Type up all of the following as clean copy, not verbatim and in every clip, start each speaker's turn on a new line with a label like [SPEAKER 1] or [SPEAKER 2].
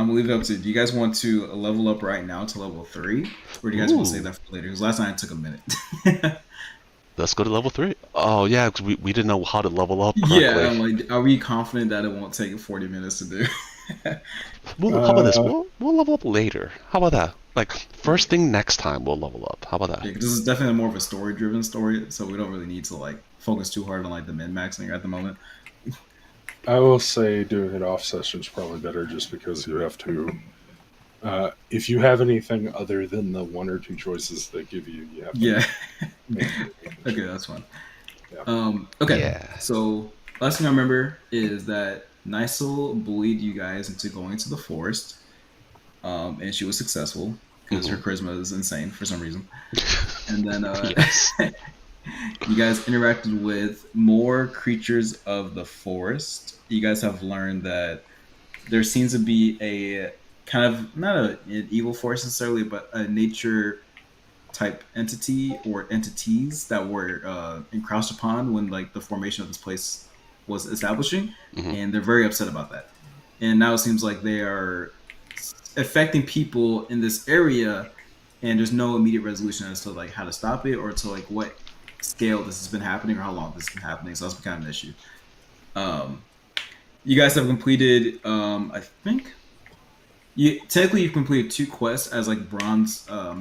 [SPEAKER 1] I'm gonna leave it up to you. Do you guys want to level up right now to level 3, or do you guys want to save
[SPEAKER 2] Ooh,
[SPEAKER 1] that for later? Because last night it took a minute.
[SPEAKER 2] let's go to level 3. Oh yeah, 'cause we didn't know how to level up
[SPEAKER 1] Yeah,
[SPEAKER 2] correctly.
[SPEAKER 1] I'm like, are we confident that it won't take 40 minutes to do?
[SPEAKER 2] How about this?
[SPEAKER 3] Uh,
[SPEAKER 2] We'll level up later. How about that? Like first thing next time we'll level up. How about that?
[SPEAKER 1] Yeah, 'cause this is definitely more of a story-driven story, so we don't really need to like focus too hard on like the min-maxing at the moment.
[SPEAKER 3] I will say doing an off session is probably better just because you have to. If you have anything other than the one or two choices they give you, you have to
[SPEAKER 1] Yeah.
[SPEAKER 3] manually.
[SPEAKER 1] Okay, that's fine.
[SPEAKER 3] Yeah.
[SPEAKER 1] Okay,
[SPEAKER 2] Yeah.
[SPEAKER 1] so last thing I remember is that Nysel bullied you guys into going to the forest, and she was successful because her
[SPEAKER 2] Hmm.
[SPEAKER 1] charisma is insane for some reason. And then
[SPEAKER 2] Yes.
[SPEAKER 1] you guys interacted with more creatures of the forest. You guys have learned that there seems to be a kind of not an evil force necessarily, but a nature type entity or entities that were encroached upon when like the formation of this place was establishing,
[SPEAKER 2] Hmm.
[SPEAKER 1] and they're very upset about that. And now it seems like they are affecting people in this area, and there's no immediate resolution as to like how to stop it or to like what scale this has been happening or how long this has been happening. So that's kind of an issue. Um, you guys have completed, I think, you've completed 2 quests as like bronze uh,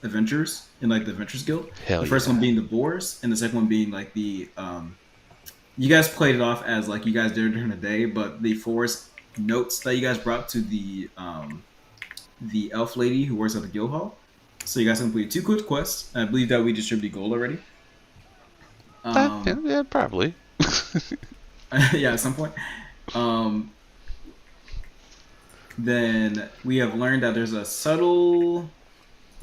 [SPEAKER 1] adventures in like the Adventures Guild.
[SPEAKER 2] Hell
[SPEAKER 1] The first one
[SPEAKER 2] yeah.
[SPEAKER 1] being the boars, and the second one being like the you guys played it off as like you guys did during the day, but the forest notes that you guys brought to the elf lady who works at the guild hall. So you guys completed 2 quick quests. I believe that we distributed gold already.
[SPEAKER 2] Yeah,
[SPEAKER 1] Um,
[SPEAKER 2] yeah, probably.
[SPEAKER 1] yeah, at some point. Um, then we have learned that there's a subtle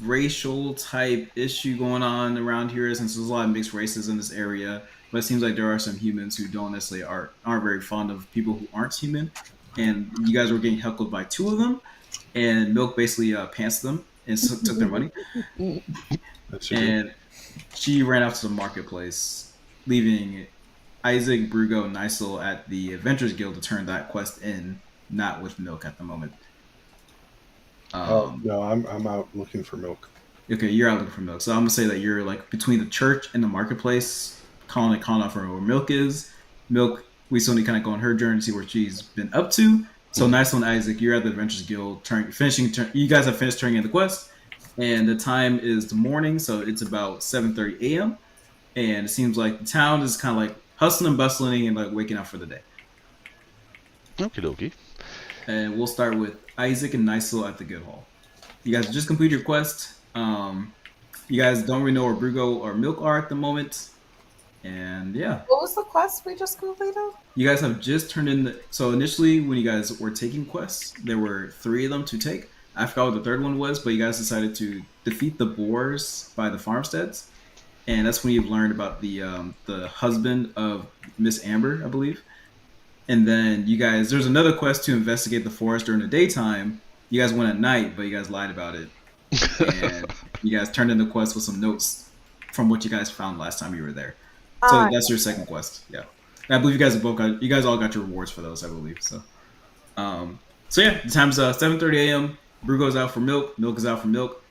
[SPEAKER 1] racial type issue going on around here since there's a lot of mixed races in this area. But it seems like there are some humans who don't necessarily aren't very fond of people who aren't human. And you guys were getting heckled by 2 of them, and Milk basically pantsed them and took their money.
[SPEAKER 3] That's a good.
[SPEAKER 1] And she ran out to the marketplace, leaving Isaac, Brugo, and Nysel at the Adventurers Guild to turn that quest in, not with Milk at the moment.
[SPEAKER 3] Oh
[SPEAKER 1] Um,
[SPEAKER 3] no, I'm out looking for milk.
[SPEAKER 1] Okay, you're out looking for milk. So I'm gonna say that you're like between the church and the marketplace, calling out for where milk is. Milk, we still need to kind of go on her journey to see what she's been up to. So
[SPEAKER 2] Hmm.
[SPEAKER 1] nice one, Isaac. You're at the Adventures Guild, you guys have finished turning in the quest, and the time is the morning, so it's about 7:30 a.m. And it seems like the town is kind of like hustling and bustling and like waking up for the day.
[SPEAKER 2] Okie dokie.
[SPEAKER 1] And we'll start with Isaac and Nysel at the Guild Hall. You guys just completed your quest. You guys don't really know where Brugo or Milk are at the moment. And yeah,
[SPEAKER 4] What was the quest we just completed?
[SPEAKER 1] you guys have just turned in. So initially, when you guys were taking quests, there were 3 of them to take. I forgot what the third one was, but you guys decided to defeat the boars by the farmsteads, and that's when you've learned about the husband of Miss Amber, I believe. And then there's another quest to investigate the forest during the daytime. You guys went at night, but you guys lied about it, and you guys turned in the quest with some notes from what you guys found last time you were there. So
[SPEAKER 4] Ah,
[SPEAKER 1] that's your second quest. Yeah, and I believe you guys all got your rewards for those. I believe so. Um, so yeah, the time's 7:30 a.m. Brew goes out for milk. Milk is out for milk,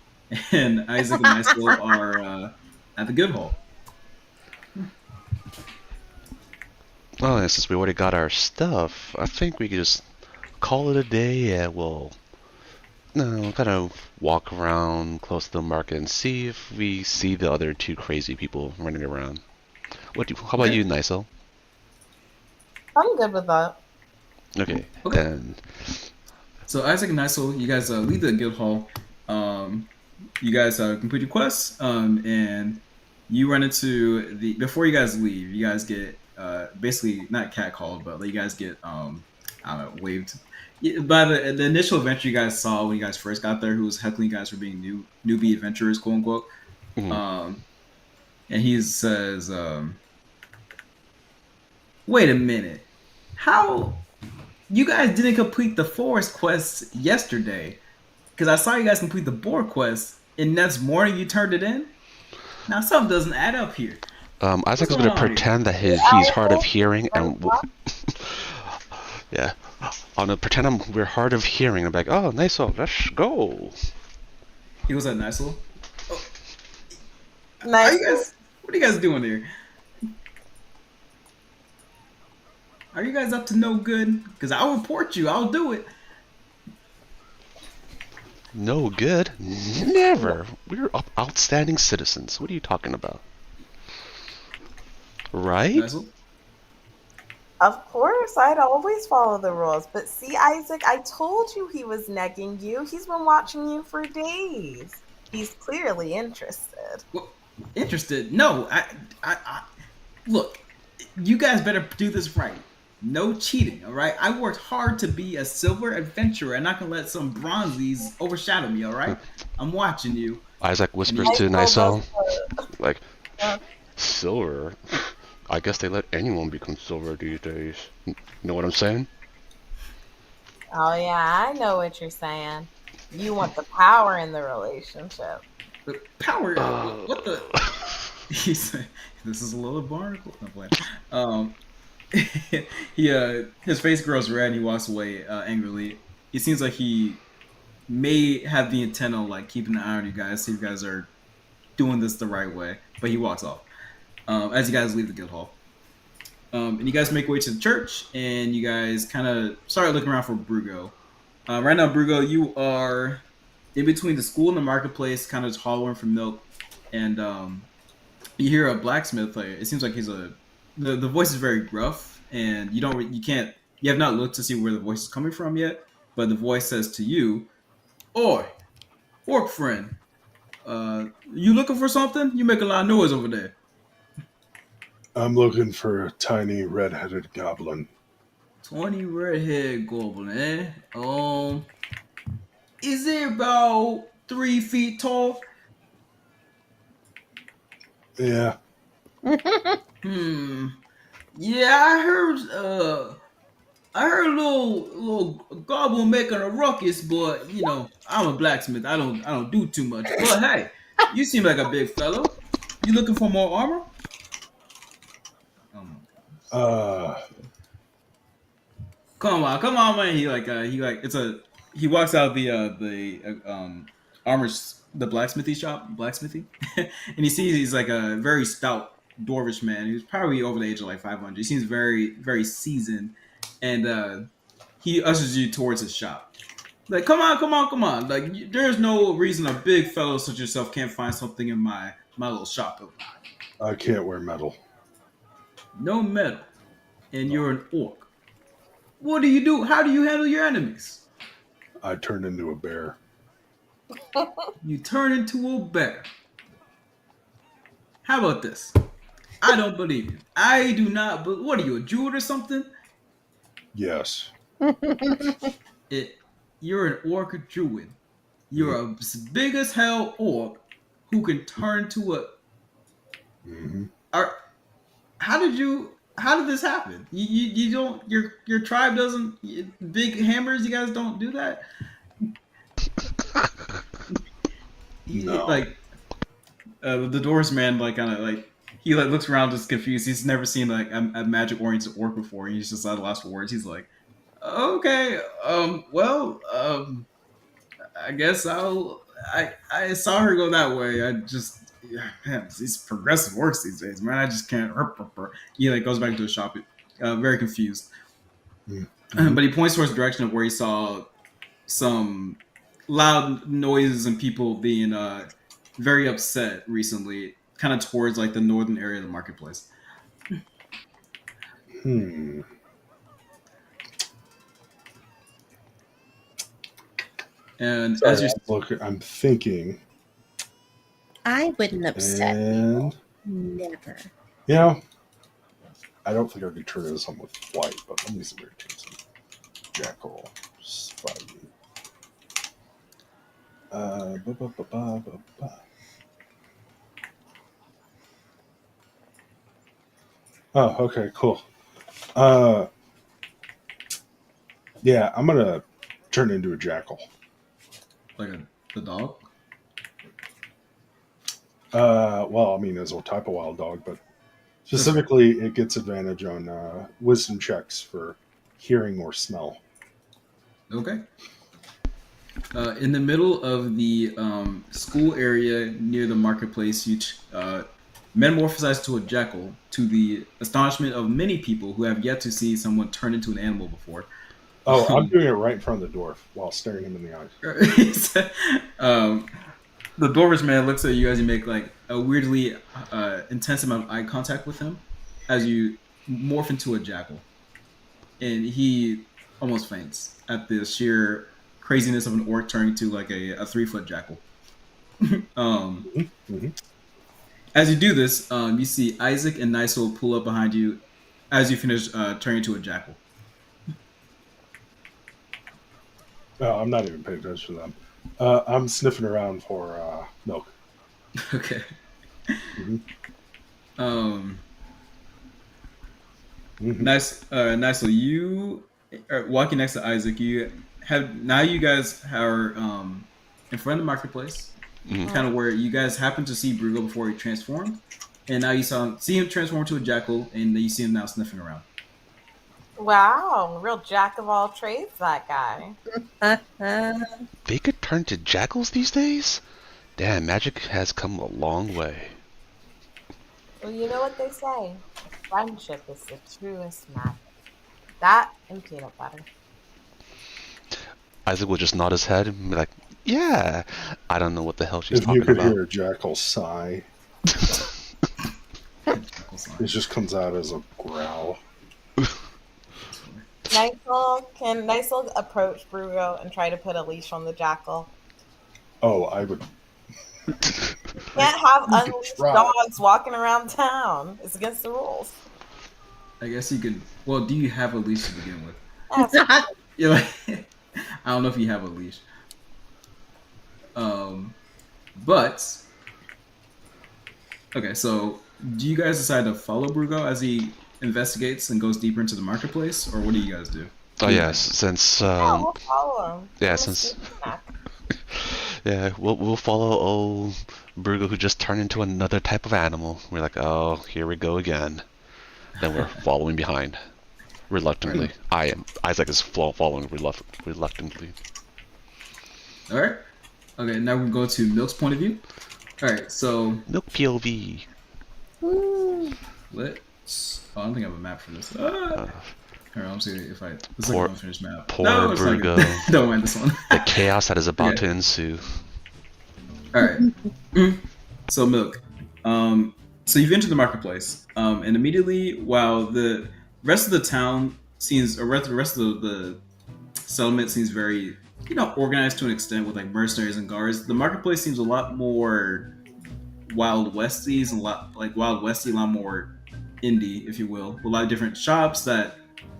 [SPEAKER 1] and Isaac and Nysel are at the good hall.
[SPEAKER 2] Well, and since we already got our stuff, I think we could just call it a day and we'll kind of walk around close to the market and see if we see the other 2 crazy people running around. How about
[SPEAKER 1] Okay.
[SPEAKER 2] you, Nysel?
[SPEAKER 4] I'm good with that.
[SPEAKER 2] Okay,
[SPEAKER 1] Okay.
[SPEAKER 2] then.
[SPEAKER 1] So Isaac and Nysel, you guys leave the guild hall. You guys complete your quests, and you run into the before you guys leave. You guys get basically not catcalled, but like, you guys get I don't know, waved. Yeah, by the initial adventure you guys saw when you guys first got there, who was heckling you guys for being newbie adventurers, quote unquote.
[SPEAKER 2] Mhm.
[SPEAKER 1] Um, and he says, "Wait a minute, how you guys didn't complete the forest quest yesterday? Because I saw you guys complete the boar quest, and next morning you turned it in. Now something doesn't add up here.
[SPEAKER 2] Isaac
[SPEAKER 1] What's
[SPEAKER 2] is
[SPEAKER 1] going
[SPEAKER 2] going to
[SPEAKER 1] on here?"
[SPEAKER 2] pretend that he's
[SPEAKER 4] I
[SPEAKER 2] hard of
[SPEAKER 4] hope
[SPEAKER 2] hearing
[SPEAKER 4] I'm
[SPEAKER 2] and.
[SPEAKER 4] not.
[SPEAKER 2] Yeah. I'm gonna pretend we're hard of hearing. I'm like, oh, nice, let's go.
[SPEAKER 1] He was at Nisel. Oh, are
[SPEAKER 4] Nice.
[SPEAKER 1] you guys? What are you guys doing here? Are you guys up to no good? Because I'll report you. I'll do it.
[SPEAKER 2] No good? Never. We're outstanding citizens. What are you talking about? Right?
[SPEAKER 1] Nisel?
[SPEAKER 4] Of course, I'd always follow the rules. But see, Isaac, I told you he was negging you. He's been watching you for days. He's clearly interested.
[SPEAKER 1] Well, interested? No. I look. You guys better do this right. No cheating, all right? I worked hard to be a silver adventurer, and not gonna let some bronzies overshadow me, all right? I'm watching you.
[SPEAKER 2] Isaac whispers
[SPEAKER 4] I
[SPEAKER 2] to
[SPEAKER 4] told
[SPEAKER 2] Nysel,
[SPEAKER 4] us
[SPEAKER 2] like,
[SPEAKER 4] uh,
[SPEAKER 2] silver? I guess they let anyone become silver these days. You know what I'm saying?
[SPEAKER 4] oh, yeah, I know what you're saying. You want the power in the relationship.
[SPEAKER 1] The power.
[SPEAKER 2] Uh,
[SPEAKER 1] What the? He said, "This is a little barnacle." No, playing. Um, his face grows red and he walks away angrily. It seems like he may have the intent of like keeping an eye on you guys, see if you guys are doing this the right way. But he walks off as you guys leave the guild hall. And you guys make your way to the church, and you guys kind of start looking around for Brugo. Right now, Brugo, you are in between the school and the marketplace, kind of just hollering for milk, and you hear a blacksmith. Like, it seems like the voice is very gruff, and you have not looked to see where the voice is coming from yet. But the voice says to you, "Oi, orc friend, you looking for something? You make a lot of noise over there."
[SPEAKER 3] I'm looking for a tiny red-headed goblin.
[SPEAKER 1] 20 redhead goblin, eh? Is it about 3 feet tall?
[SPEAKER 3] Yeah,
[SPEAKER 1] Hmm. Yeah, I heard a little goblin making a ruckus, but you know, I'm a blacksmith. I don't do too much. But hey, you seem like a big fellow. You looking for more armor? Oh my
[SPEAKER 3] uh,
[SPEAKER 1] come on, man. He walks out armor the blacksmithy shop, blacksmithy, and he sees he's like a very stout dwarvish man. He's probably over the age of like 500. He seems very seasoned, and he ushers you towards his shop. Like, come on! Like, there's no reason a big fellow such as yourself can't find something in my little shop.
[SPEAKER 3] I can't wear metal.
[SPEAKER 1] No metal, and you're an orc. What do you do? How do you handle your enemies?
[SPEAKER 3] I turn into a bear.
[SPEAKER 1] You turn into a bear. How about this? I don't believe you. I do not. But what are you, a Druid or something?
[SPEAKER 3] Yes.
[SPEAKER 1] You're an orc Druid. You're a big as hell orc who can turn to a.
[SPEAKER 3] Mm-hmm.
[SPEAKER 1] How did this happen? You don't. Your tribe doesn't. Big hammers. You guys don't do that.
[SPEAKER 3] No.
[SPEAKER 1] Like the doors man, like kind of like he like looks around just confused. He's never seen like a magic oriented orc before. He's just at a loss for words. He's like, okay, well, I guess I saw her go that way. I just yeah, man, these progressive orcs these days, man. I just can't. He like goes back into his shop, very confused.
[SPEAKER 3] Mm-hmm.
[SPEAKER 1] But he points towards the direction of where he saw some loud noises and people being very upset recently, kind of towards like the northern area of the marketplace.
[SPEAKER 3] Hmm.
[SPEAKER 1] And
[SPEAKER 3] Sorry,
[SPEAKER 1] as you're
[SPEAKER 3] I'm thinking.
[SPEAKER 5] I wouldn't upset
[SPEAKER 3] And
[SPEAKER 5] people. Never.
[SPEAKER 3] yeah, I don't think I could turn into something with white, but let me see where it turns in. Jackal, Spidey. Ba, ba, ba, ba, ba, ba. Oh, okay, cool. Yeah, I'm gonna turn into a jackal.
[SPEAKER 1] like the dog.
[SPEAKER 3] Well, I mean, as a type of wild dog, but specifically, it gets advantage on wisdom checks for hearing or smell.
[SPEAKER 1] Okay. In the middle of the school area near the marketplace, you metamorphosize to a jackal, to the astonishment of many people who have yet to see someone turn into an animal before.
[SPEAKER 3] Oh, I'm doing it right in front of the dwarf while staring him in the eyes.
[SPEAKER 1] The dwarvish man looks at you as you make like a weirdly intense amount of eye contact with him as you morph into a jackal, and he almost faints at the sheer craziness of an orc turning into like a 3-foot jackal.
[SPEAKER 3] Mm-hmm.
[SPEAKER 1] As you do this, you see Isaac and Nysel pull up behind you as you finish turning into a jackal.
[SPEAKER 3] I'm not even paying attention to them. I'm sniffing around for milk.
[SPEAKER 1] Okay.
[SPEAKER 3] Mm-hmm.
[SPEAKER 1] Nysel, you are walking next to Isaac. You guys are in front of the marketplace, kind of where you guys happened to see Brugo before he transformed, and now you see him transform into a jackal, and you see him now sniffing around.
[SPEAKER 4] Wow, real jack of all trades, that guy.
[SPEAKER 2] They could turn to jackals these days? Damn, magic has come a long way.
[SPEAKER 4] Well, you know what they say. Friendship is the truest magic. That and peanut butter.
[SPEAKER 2] Isaac will just nod his head and be like, yeah, I don't know what the hell she's
[SPEAKER 3] If
[SPEAKER 2] talking
[SPEAKER 3] you could
[SPEAKER 2] about.
[SPEAKER 3] hear a jackal sigh, it just comes out as a growl.
[SPEAKER 4] Can Nysel approach Brugo and try to put a leash on the jackal?
[SPEAKER 3] Oh, I would.
[SPEAKER 4] Can't have unleashed dogs walking around town. It's against the rules.
[SPEAKER 1] I guess you could. Well, do you have a leash to begin with?
[SPEAKER 4] Yes.
[SPEAKER 1] You're like, I don't know if you have a leash. But okay, so do you guys decide to follow Brugo as he investigates and goes deeper into the marketplace, or what do you guys do?
[SPEAKER 2] Oh yes, since
[SPEAKER 4] we'll follow him.
[SPEAKER 2] yeah, since yeah, we'll follow old Brugo who just turned into another type of animal. We're like, oh, here we go again. Then we're following behind, reluctantly. Isaac is following reluctantly.
[SPEAKER 1] All right. Okay, now we go to Milk's point of view. All right, so
[SPEAKER 2] Milk POV.
[SPEAKER 1] let's. Oh, I don't think I have a map for this. Here, I'm see if I. It's like
[SPEAKER 2] Poor-
[SPEAKER 1] an unfinished map.
[SPEAKER 2] poor
[SPEAKER 1] No, it's not
[SPEAKER 2] Brugo.
[SPEAKER 1] good. Don't mind this one.
[SPEAKER 2] The chaos that is about
[SPEAKER 1] Okay.
[SPEAKER 2] to ensue.
[SPEAKER 1] All right. So Milk, so you've entered the marketplace, and immediately, while the rest of the town seems, or the rest of the settlement seems very, organized to an extent with like mercenaries and guards, the marketplace seems a lot more Wild Westies and a lot more indie, if you will, with a lot of different shops that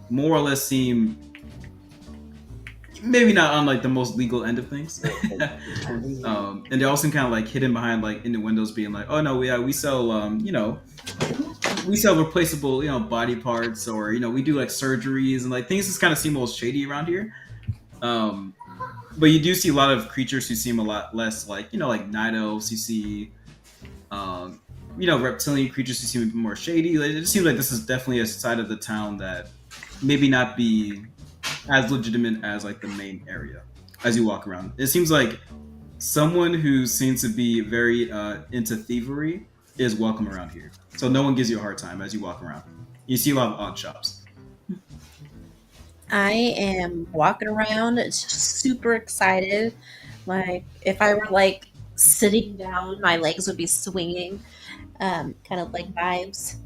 [SPEAKER 1] more or less seem maybe not on like the most legal end of things. And they all seem kind of like hidden behind like innuendos being like, oh no, we sell we sell replaceable body parts, or we do like surgeries, and like things just kind of seem a little shady around here. But you do see a lot of creatures who seem a lot less like like night elves. You see reptilian creatures who seem a bit more shady. Like, it just seems like this is definitely a side of the town that maybe not be as legitimate as like the main area as you walk around. It seems like someone who seems to be very into thievery is welcome around here. So no one gives you a hard time as you walk around. You see a lot of odd shops.
[SPEAKER 5] I am walking around, super excited. Like, if I were like sitting down, my legs would be swinging, kind of like vibes.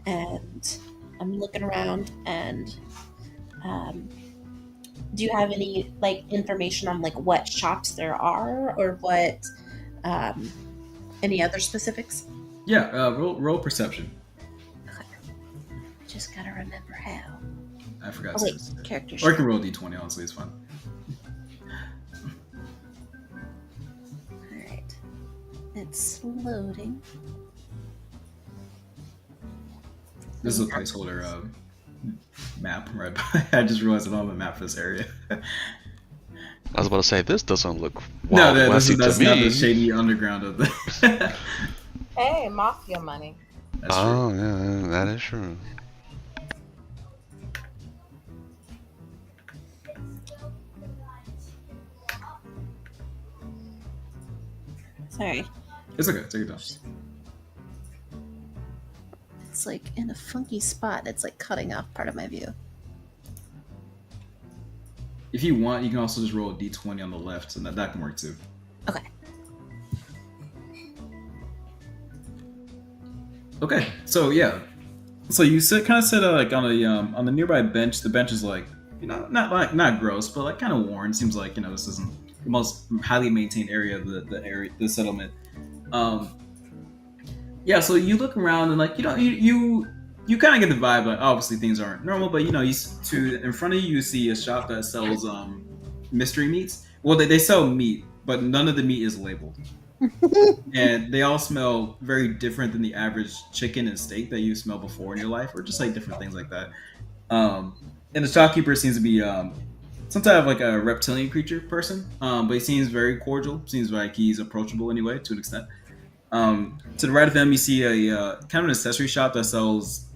[SPEAKER 5] And I'm looking around, and do you have any like information on like what shops there are, or what any other specifics?
[SPEAKER 1] Yeah, roll perception.
[SPEAKER 5] Just gotta remember how.
[SPEAKER 1] I forgot.
[SPEAKER 5] Oh wait,
[SPEAKER 1] to
[SPEAKER 5] character
[SPEAKER 1] Or you
[SPEAKER 5] sheet.
[SPEAKER 1] can roll d20. Honestly, it's fine.
[SPEAKER 5] Alright. It's loading.
[SPEAKER 1] This is a placeholder map, right? I just realized I don't have a map for this area.
[SPEAKER 2] I was about to say, this doesn't look
[SPEAKER 1] No,
[SPEAKER 2] wild westy
[SPEAKER 1] that's
[SPEAKER 2] to
[SPEAKER 1] not
[SPEAKER 2] me.
[SPEAKER 1] the shady underground of the.
[SPEAKER 4] Hey, mafia money.
[SPEAKER 1] That's true.
[SPEAKER 2] Oh, yeah, that is true.
[SPEAKER 5] Sorry.
[SPEAKER 1] It's okay. Take your time.
[SPEAKER 5] It's like in a funky spot. It's like cutting off part of my view.
[SPEAKER 1] If you want, you can also just roll a d20 on the left, and that can work too.
[SPEAKER 5] Okay.
[SPEAKER 1] Okay, so yeah, so you kind of sit like on the nearby bench. The bench is like, you know, not gross, but like kind of worn. Seems like, you know, this isn't the most highly maintained area of the settlement. Yeah, so you look around and like, you know, you kind of get the vibe like obviously things aren't normal, but you know, in front of you see a shop that sells mystery meats. Well, they sell meat, but none of the meat is labeled. And they all smell very different than the average chicken and steak that you smell before in your life, or just like different things like that. And the shopkeeper seems to be some type of like a reptilian creature person, but he seems very cordial. Seems like he's approachable anyway, to an extent. To the right of him, you see a kind of an accessory shop that sells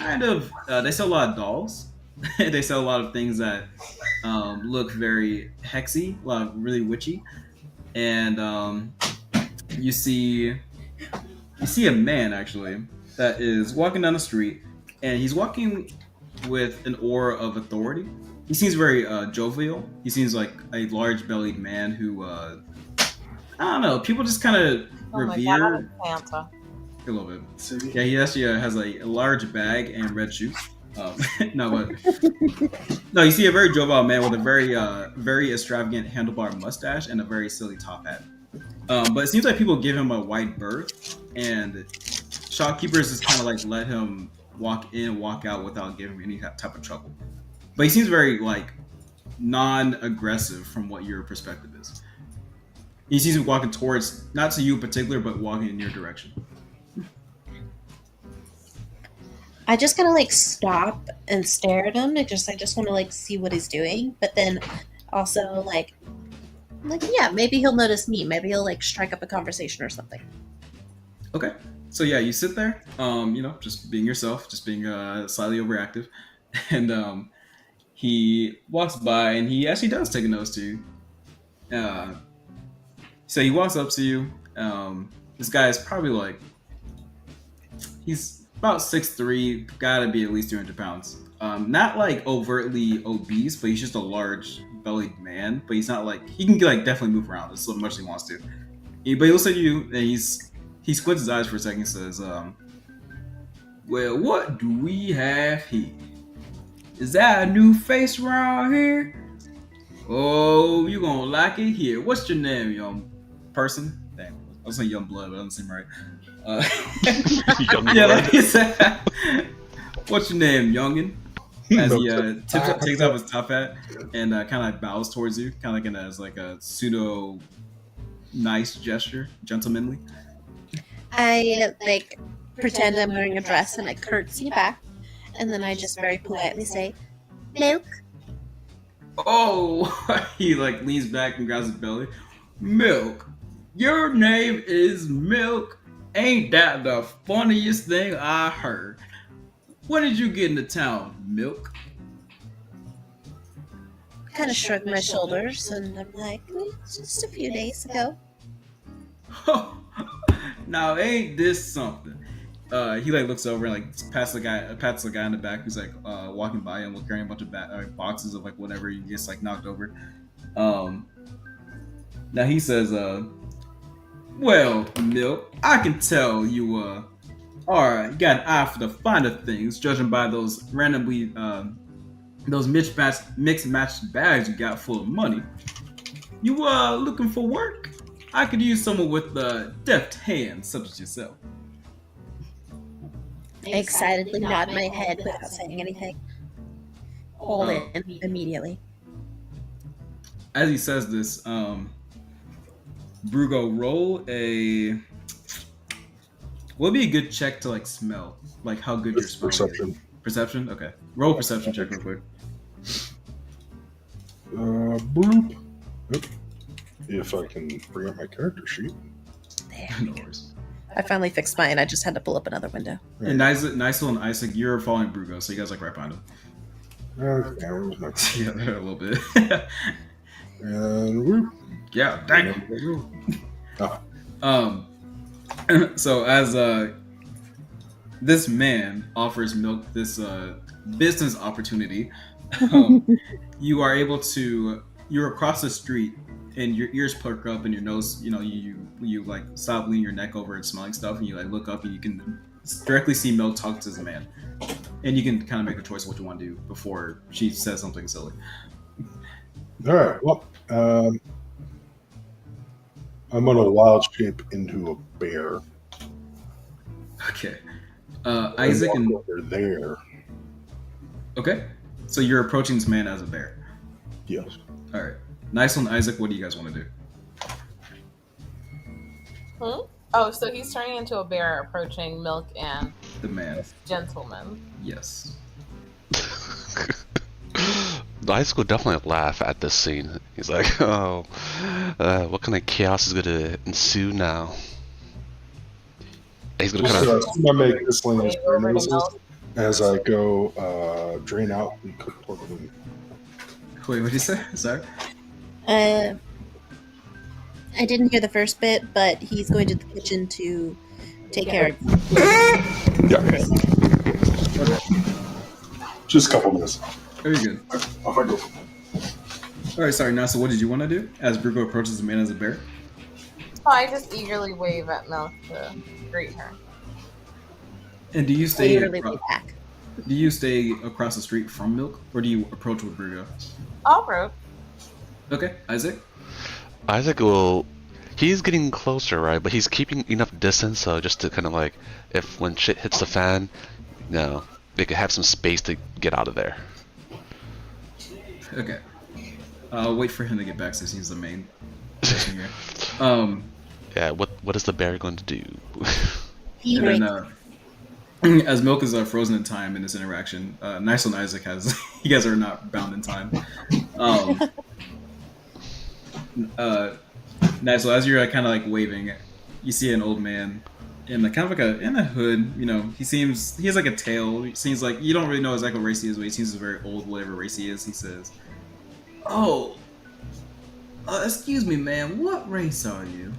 [SPEAKER 1] they sell a lot of dolls. They sell a lot of things that look very hexy, a lot of really witchy. And you see a man actually that is walking down the street, and he's walking with an aura of authority. He seems very jovial. He seems like a large-bellied man who I don't know. People just kind of revere.
[SPEAKER 4] Oh my God, Santa.
[SPEAKER 1] A little bit. Yeah, he actually has a large bag and red shoes. No, you see a very jovial man with a very extravagant handlebar mustache and a very silly top hat. But it seems like people give him a wide berth, and shopkeepers just kind of like let him walk in, walk out without giving him any type of trouble. But he seems very like non-aggressive from what your perspective is. He seems to be walking towards, not to you in particular, but walking in your direction.
[SPEAKER 5] I just kind of like stop and stare at him. I just want to like see what he's doing, but then also like yeah, maybe he'll notice me. Maybe he'll like strike up a conversation or something.
[SPEAKER 1] Okay, so yeah, you sit there, you know, just being yourself, just being slightly overactive, and he walks by, and he actually does take a notice to you. So he walks up to you. This guy is probably like, he's about 6'3", gotta be at least 200 pounds. Not like overtly obese, but he's just a large bellied man. But he's not like, he can like definitely move around as much as he wants to. But he looks at you, and he squints his eyes for a second and says, well, what do we have here? Is that a new face around here? Oh, you gonna like it here. What's your name, young person? Damn, I was saying young blood, but that doesn't seem right.
[SPEAKER 2] Young
[SPEAKER 1] Yeah,
[SPEAKER 2] blood.
[SPEAKER 1] like he said, what's your name, youngin? As he takes off his top hat and kind of like bows towards you, kind of like as like a pseudo nice gesture, gentlemanly.
[SPEAKER 5] I like pretend I'm wearing a dress and I curtsy back, and then I just very politely say, "Milk."
[SPEAKER 1] Oh, he like leans back and grabs his belly. Milk, your name is Milk. Ain't that the funniest thing I heard? When did you get into town, Milk?
[SPEAKER 5] Kind of shrug my shoulders, and I'm like, just a few days ago.
[SPEAKER 1] Now ain't this something? He like looks over and like pats the guy in the back who's like walking by and carrying a bunch of boxes of like whatever he gets like knocked over. Now he says, well, Milk, I can tell you alright, you got an eye for the finer things, judging by those randomly those mixed matched bags you got full of money. You looking for work? I could use someone with deft hands such as yourself.
[SPEAKER 5] I excitedly nod my head without saying anything. All in immediately.
[SPEAKER 1] As he says this, Brugo, roll a. What would be a good check to like smell, like how good your smell
[SPEAKER 3] Perception.
[SPEAKER 1] is? Perception. Okay. Roll a perception check real quick.
[SPEAKER 3] Bloop. Yep. If I can bring up my character sheet.
[SPEAKER 5] There.
[SPEAKER 1] No worries.
[SPEAKER 5] I finally fixed mine. I just had to pull up another window.
[SPEAKER 1] And Nisel and Isaac, you're following Brugo, so you guys like right behind him.
[SPEAKER 3] Okay, where's my
[SPEAKER 1] Yeah, a little bit.
[SPEAKER 3] and whoop.
[SPEAKER 1] Yeah, dang.
[SPEAKER 3] Oh,
[SPEAKER 1] So as this man offers Milk this business opportunity, you are able to. You're across the street, and your ears perk up, and your nose. You like stop leaning your neck over and smelling stuff, and you like look up, and you can directly see Milk talk to the man, and you can kind of make a choice of what you want to do before she says something silly.
[SPEAKER 3] all right. Well, I'm gonna wild shape into a bear.
[SPEAKER 1] Okay, Isaac and
[SPEAKER 3] over there.
[SPEAKER 1] okay, so you're approaching this man as a bear.
[SPEAKER 3] Yes.
[SPEAKER 1] All right, nice one, Isaac. What do you guys want to do?
[SPEAKER 4] Oh, so he's turning into a bear, approaching Milk and
[SPEAKER 1] The man.
[SPEAKER 4] gentleman.
[SPEAKER 1] Yes.
[SPEAKER 2] Isaac will definitely laugh at this scene. He's like, "Oh, what kind of chaos is gonna ensue now?" And he's gonna kind of.
[SPEAKER 3] I make miscellaneous
[SPEAKER 4] Wave
[SPEAKER 3] bear
[SPEAKER 4] over to
[SPEAKER 3] noises
[SPEAKER 4] Milk.
[SPEAKER 3] as I go drain out and cook tortellini.
[SPEAKER 1] Wait, what did you say? Sorry.
[SPEAKER 5] I didn't hear the first bit, but he's going to the kitchen to take care of.
[SPEAKER 3] Yeah. Just a couple minutes.
[SPEAKER 1] Very good.
[SPEAKER 3] Off I go.
[SPEAKER 1] All right, sorry, Nasa, what did you want to do as Brugo approaches the man as a bear?
[SPEAKER 4] Oh, I just eagerly wave at Milk to greet her.
[SPEAKER 1] And do you stay?
[SPEAKER 5] Literally way back.
[SPEAKER 1] Do you stay across the street from Milk, or do you approach with Brugo?
[SPEAKER 4] All right.
[SPEAKER 1] Okay, Isaac.
[SPEAKER 2] Isaac will. He's getting closer, right? But he's keeping enough distance, so just to kind of like, if when shit hits the fan, they could have some space to get out of there.
[SPEAKER 1] Okay. I'll wait for him to get back since he's the main person here.
[SPEAKER 2] Yeah. What is the bear going to do?
[SPEAKER 5] He
[SPEAKER 1] And
[SPEAKER 5] rates.
[SPEAKER 1] then, as Milk is frozen in time in this interaction, Nice and Isaac has. You guys are not bound in time. Nice. So as you're kind of like waving, you see an old man in a kind of like in a hood. He has like a tail. He seems like you don't really know exactly what race he is, but he seems very old, whatever race he is. He says, "Oh, excuse me, man. What race are you?"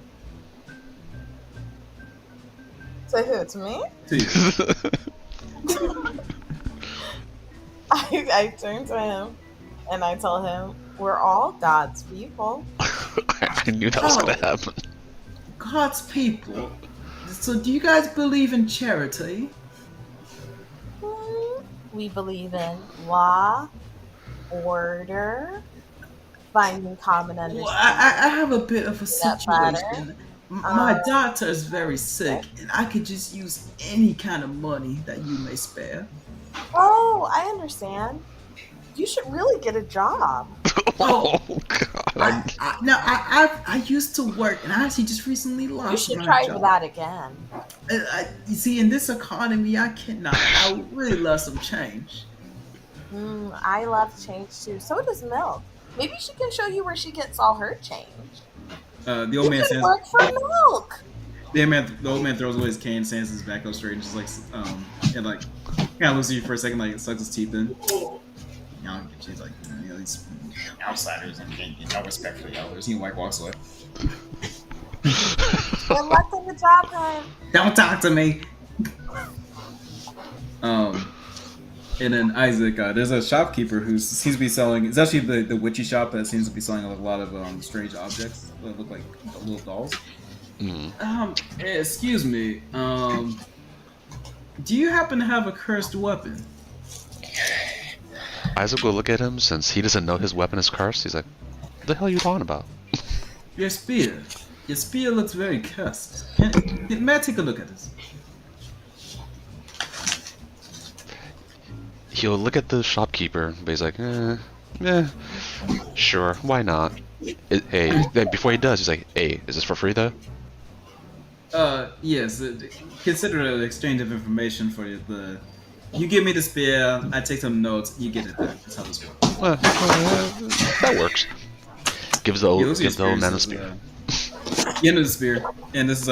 [SPEAKER 4] To who? To me?
[SPEAKER 1] To you.
[SPEAKER 4] I turn to him and I tell him, we're all God's people.
[SPEAKER 2] I knew that was gonna happen.
[SPEAKER 1] God's people. So do you guys believe in charity?
[SPEAKER 4] We believe in law, order, finding common
[SPEAKER 1] Well,
[SPEAKER 4] understanding.
[SPEAKER 1] I have a bit of a
[SPEAKER 4] That matter.
[SPEAKER 1] situation. My daughter is very sick, and I could just use any kind of money that you may spare.
[SPEAKER 4] Oh, I understand. You should really get a job.
[SPEAKER 2] Oh God!
[SPEAKER 1] I used to work, and I actually just recently lost
[SPEAKER 4] You should
[SPEAKER 1] my
[SPEAKER 4] try
[SPEAKER 1] job.
[SPEAKER 4] for that again.
[SPEAKER 1] You see, in this economy, I cannot. I would really love some change.
[SPEAKER 4] I love change too. So does Milk. Maybe she can show you where she gets all her change.
[SPEAKER 1] The
[SPEAKER 4] You
[SPEAKER 1] old man
[SPEAKER 4] could
[SPEAKER 1] stands.
[SPEAKER 4] work for Milk.
[SPEAKER 1] The old man throws away his cane, stands his back up straight, and just like and like kind of looks at you for a second, like sucks his teeth in. She's like, these outsiders and no respect for the elders. He like walks away.
[SPEAKER 4] Good luck in the job hunt.
[SPEAKER 1] Don't talk to me. And then Isaac, there's a shopkeeper who seems to be selling. It's actually the witchy shop that seems to be selling a lot of strange objects that look like little dolls. Excuse me. Do you happen to have a cursed weapon?
[SPEAKER 2] Isaac will look at him since he doesn't know his weapon is cursed. He's like, "What the hell are you talking about?"
[SPEAKER 1] Your spear. Your spear looks very cursed. May I take a look at this?
[SPEAKER 2] He'll look at the shopkeeper, but he's like, sure, why not? Hey, then before he does, he's like, "Hey, is this for free though?"
[SPEAKER 1] Yes. Consider it an exchange of information for you. You give me the spear, I take some notes, you get it back. That's how this works.
[SPEAKER 2] That works. Gives the old man the
[SPEAKER 1] Says,
[SPEAKER 2] spear.
[SPEAKER 1] You enter the spear, and this is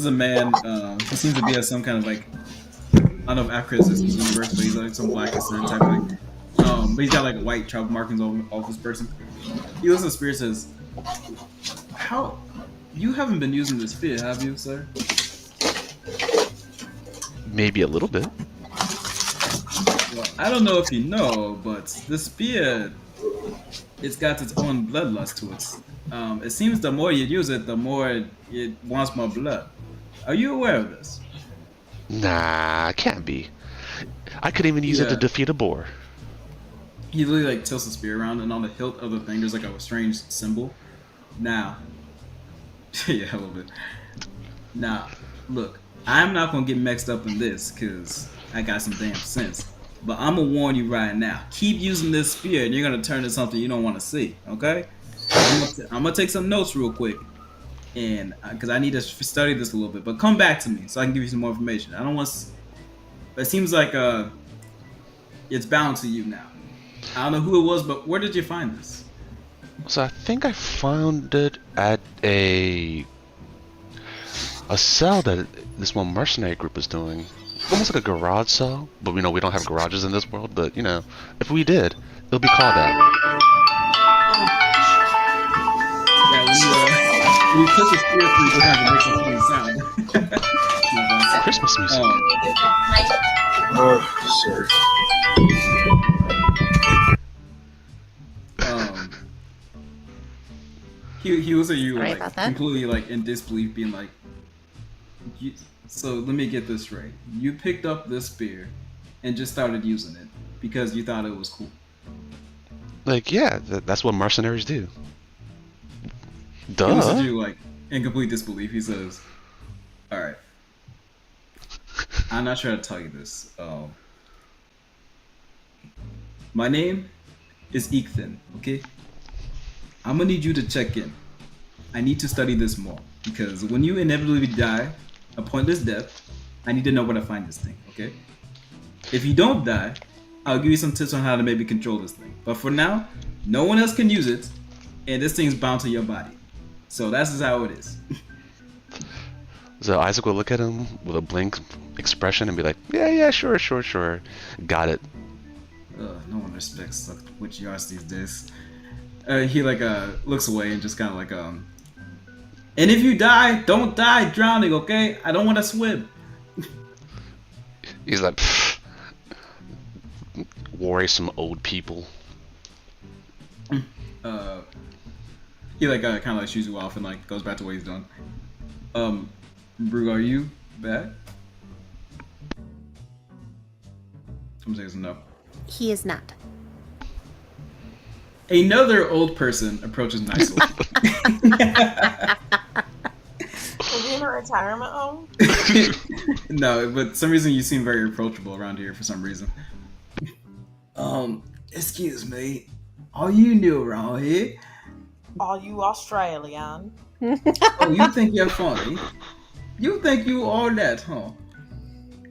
[SPEAKER 1] a man. He seems to be of some kind of like, I don't know if Africa is this universe, but he's like some black descent type thing. But he's got like white travel markings all off his person. He looks at the spear and says, You haven't been using the spear, have you, sir?
[SPEAKER 2] Maybe a little bit.
[SPEAKER 1] Well, I don't know if you know, but the spear, it's got its own bloodlust to it. It seems the more you use it, the more it wants more blood. Are you aware of this?
[SPEAKER 2] Nah, can't be. I could even use it to
[SPEAKER 1] Yeah.
[SPEAKER 2] defeat a boar.
[SPEAKER 1] He literally like tilts the spear around, and on the hilt of the thing, there's like a strange symbol. Now, yeah, a little bit. Now, look, I'm not gonna get mixed up in this because I got some damn sense. But I'm gonna warn you right now. Keep using this spear, and you're gonna turn to something you don't want to see. Okay? I'm gonna take some notes real quick, and because I need to study this a little bit. But come back to me so I can give you some more information. I don't want. It seems like it's bound to you now. I don't know who it was, but where did you find this?
[SPEAKER 2] So I think I found it at a cell that this one mercenary group was doing. Almost like a garage cell, but we don't have garages in this world. But if we did, it'll be called that.
[SPEAKER 1] Yeah, when you touch the spear 3 times, it makes a funny sound.
[SPEAKER 2] Christmas music.
[SPEAKER 3] Oh, sorry.
[SPEAKER 1] He was at you
[SPEAKER 5] Sorry
[SPEAKER 1] like
[SPEAKER 5] about that.
[SPEAKER 1] completely like in disbelief, being like, so let me get this straight. You picked up this spear and just started using it because you thought it was cool.
[SPEAKER 2] Like, yeah, that's what mercenaries do.
[SPEAKER 1] He looks at
[SPEAKER 2] Duh.
[SPEAKER 1] you like in complete disbelief. He says, "All right, I'm not sure how to tell you this. My name is Ethan. Okay, I'm gonna need you to check in. I need to study this more because when you inevitably die a pointless death, I need to know where to find this thing. Okay, if you don't die, I'll give you some tips on how to maybe control this thing. But for now, no one else can use it, and this thing's bound to your body. So that's just how it is."
[SPEAKER 2] So Isaac will look at him with a blank expression and be like, yeah, sure. Got it.
[SPEAKER 1] No one respects witch yards these days. He like looks away and just kind of like And if you die, don't die drowning, okay? I don't want to swim.
[SPEAKER 2] He's like, worrisome old people.
[SPEAKER 1] He like kind of like shoos you off and like goes back to what he's doing. Brug, are you back? I'm saying no.
[SPEAKER 5] He is not.
[SPEAKER 1] Another old person approaches nicely.
[SPEAKER 4] Are you in a retirement home?
[SPEAKER 1] No, but for some reason you seem very approachable around here for some reason. Excuse me. Are you new around here?
[SPEAKER 4] Are you Australian?
[SPEAKER 1] Oh, you think you're funny? You think you are that, huh?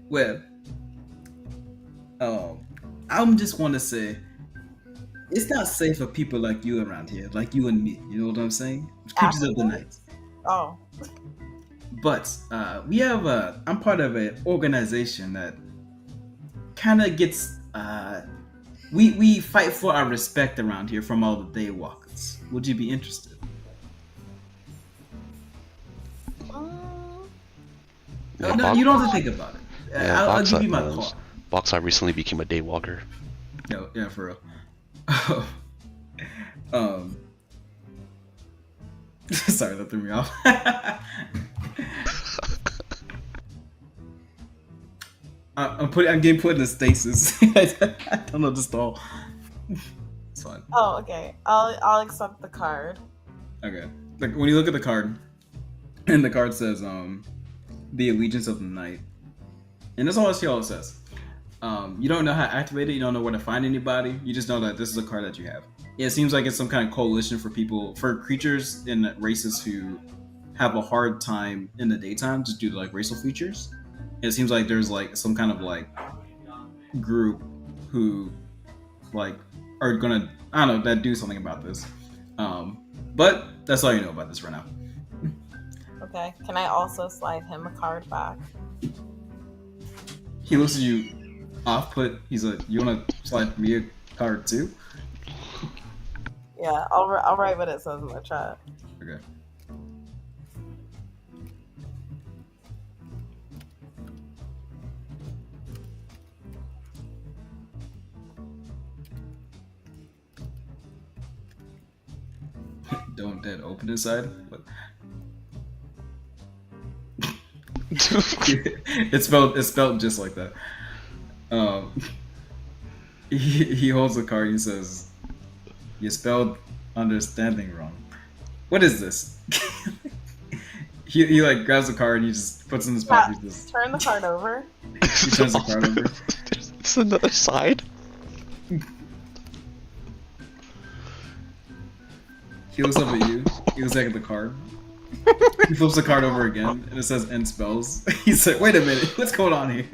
[SPEAKER 1] Well, I'm just want to say, it's not safe for people like you around here, like you and me. You know what I'm saying? Creatures of the night.
[SPEAKER 4] Oh.
[SPEAKER 1] But we have I'm part of an organization that kind of gets we fight for our respect around here from all the daywalkers. Would you be interested? No, you don't have to think about it.
[SPEAKER 2] Yeah,
[SPEAKER 1] I'll
[SPEAKER 2] Boxart
[SPEAKER 1] give you my
[SPEAKER 2] knows.
[SPEAKER 1] call.
[SPEAKER 2] Boxart recently became a daywalker.
[SPEAKER 1] No, yeah, for real. Sorry, that threw me off. I'm getting put in a stasis. I don't know the stall. It's fine.
[SPEAKER 4] Oh, okay. I'll accept the card.
[SPEAKER 1] Okay. Like when you look at the card, and the card says the allegiance of the night, and that's all it says. You don't know how to activate it. You don't know where to find anybody. You just know that this is a card that you have. Yeah, it seems like it's some kind of coalition for creatures and races who have a hard time in the daytime just due to like racial features. And it seems like there's like some kind of like group who like are gonna that do something about this. But that's all you know about this right now.
[SPEAKER 4] Okay. Can I also slide him a card back?
[SPEAKER 1] He looks at you off put. He's like, "You wanna slide me a card too?"
[SPEAKER 4] Yeah, I'll write what it says in the chat.
[SPEAKER 1] Okay. Don't dead open inside. What? It's spelled just like that. He holds the card and he says, "You spelled understanding wrong. What is this?" he like grabs the card and he just puts it in his pocket. He just
[SPEAKER 4] Turn the card over.
[SPEAKER 1] he turns the card over.
[SPEAKER 2] It's another side.
[SPEAKER 1] He looks up at you. He looks back at the card. He flips the card over again and it says end spells. He's like, "Wait a minute, what's going on here?"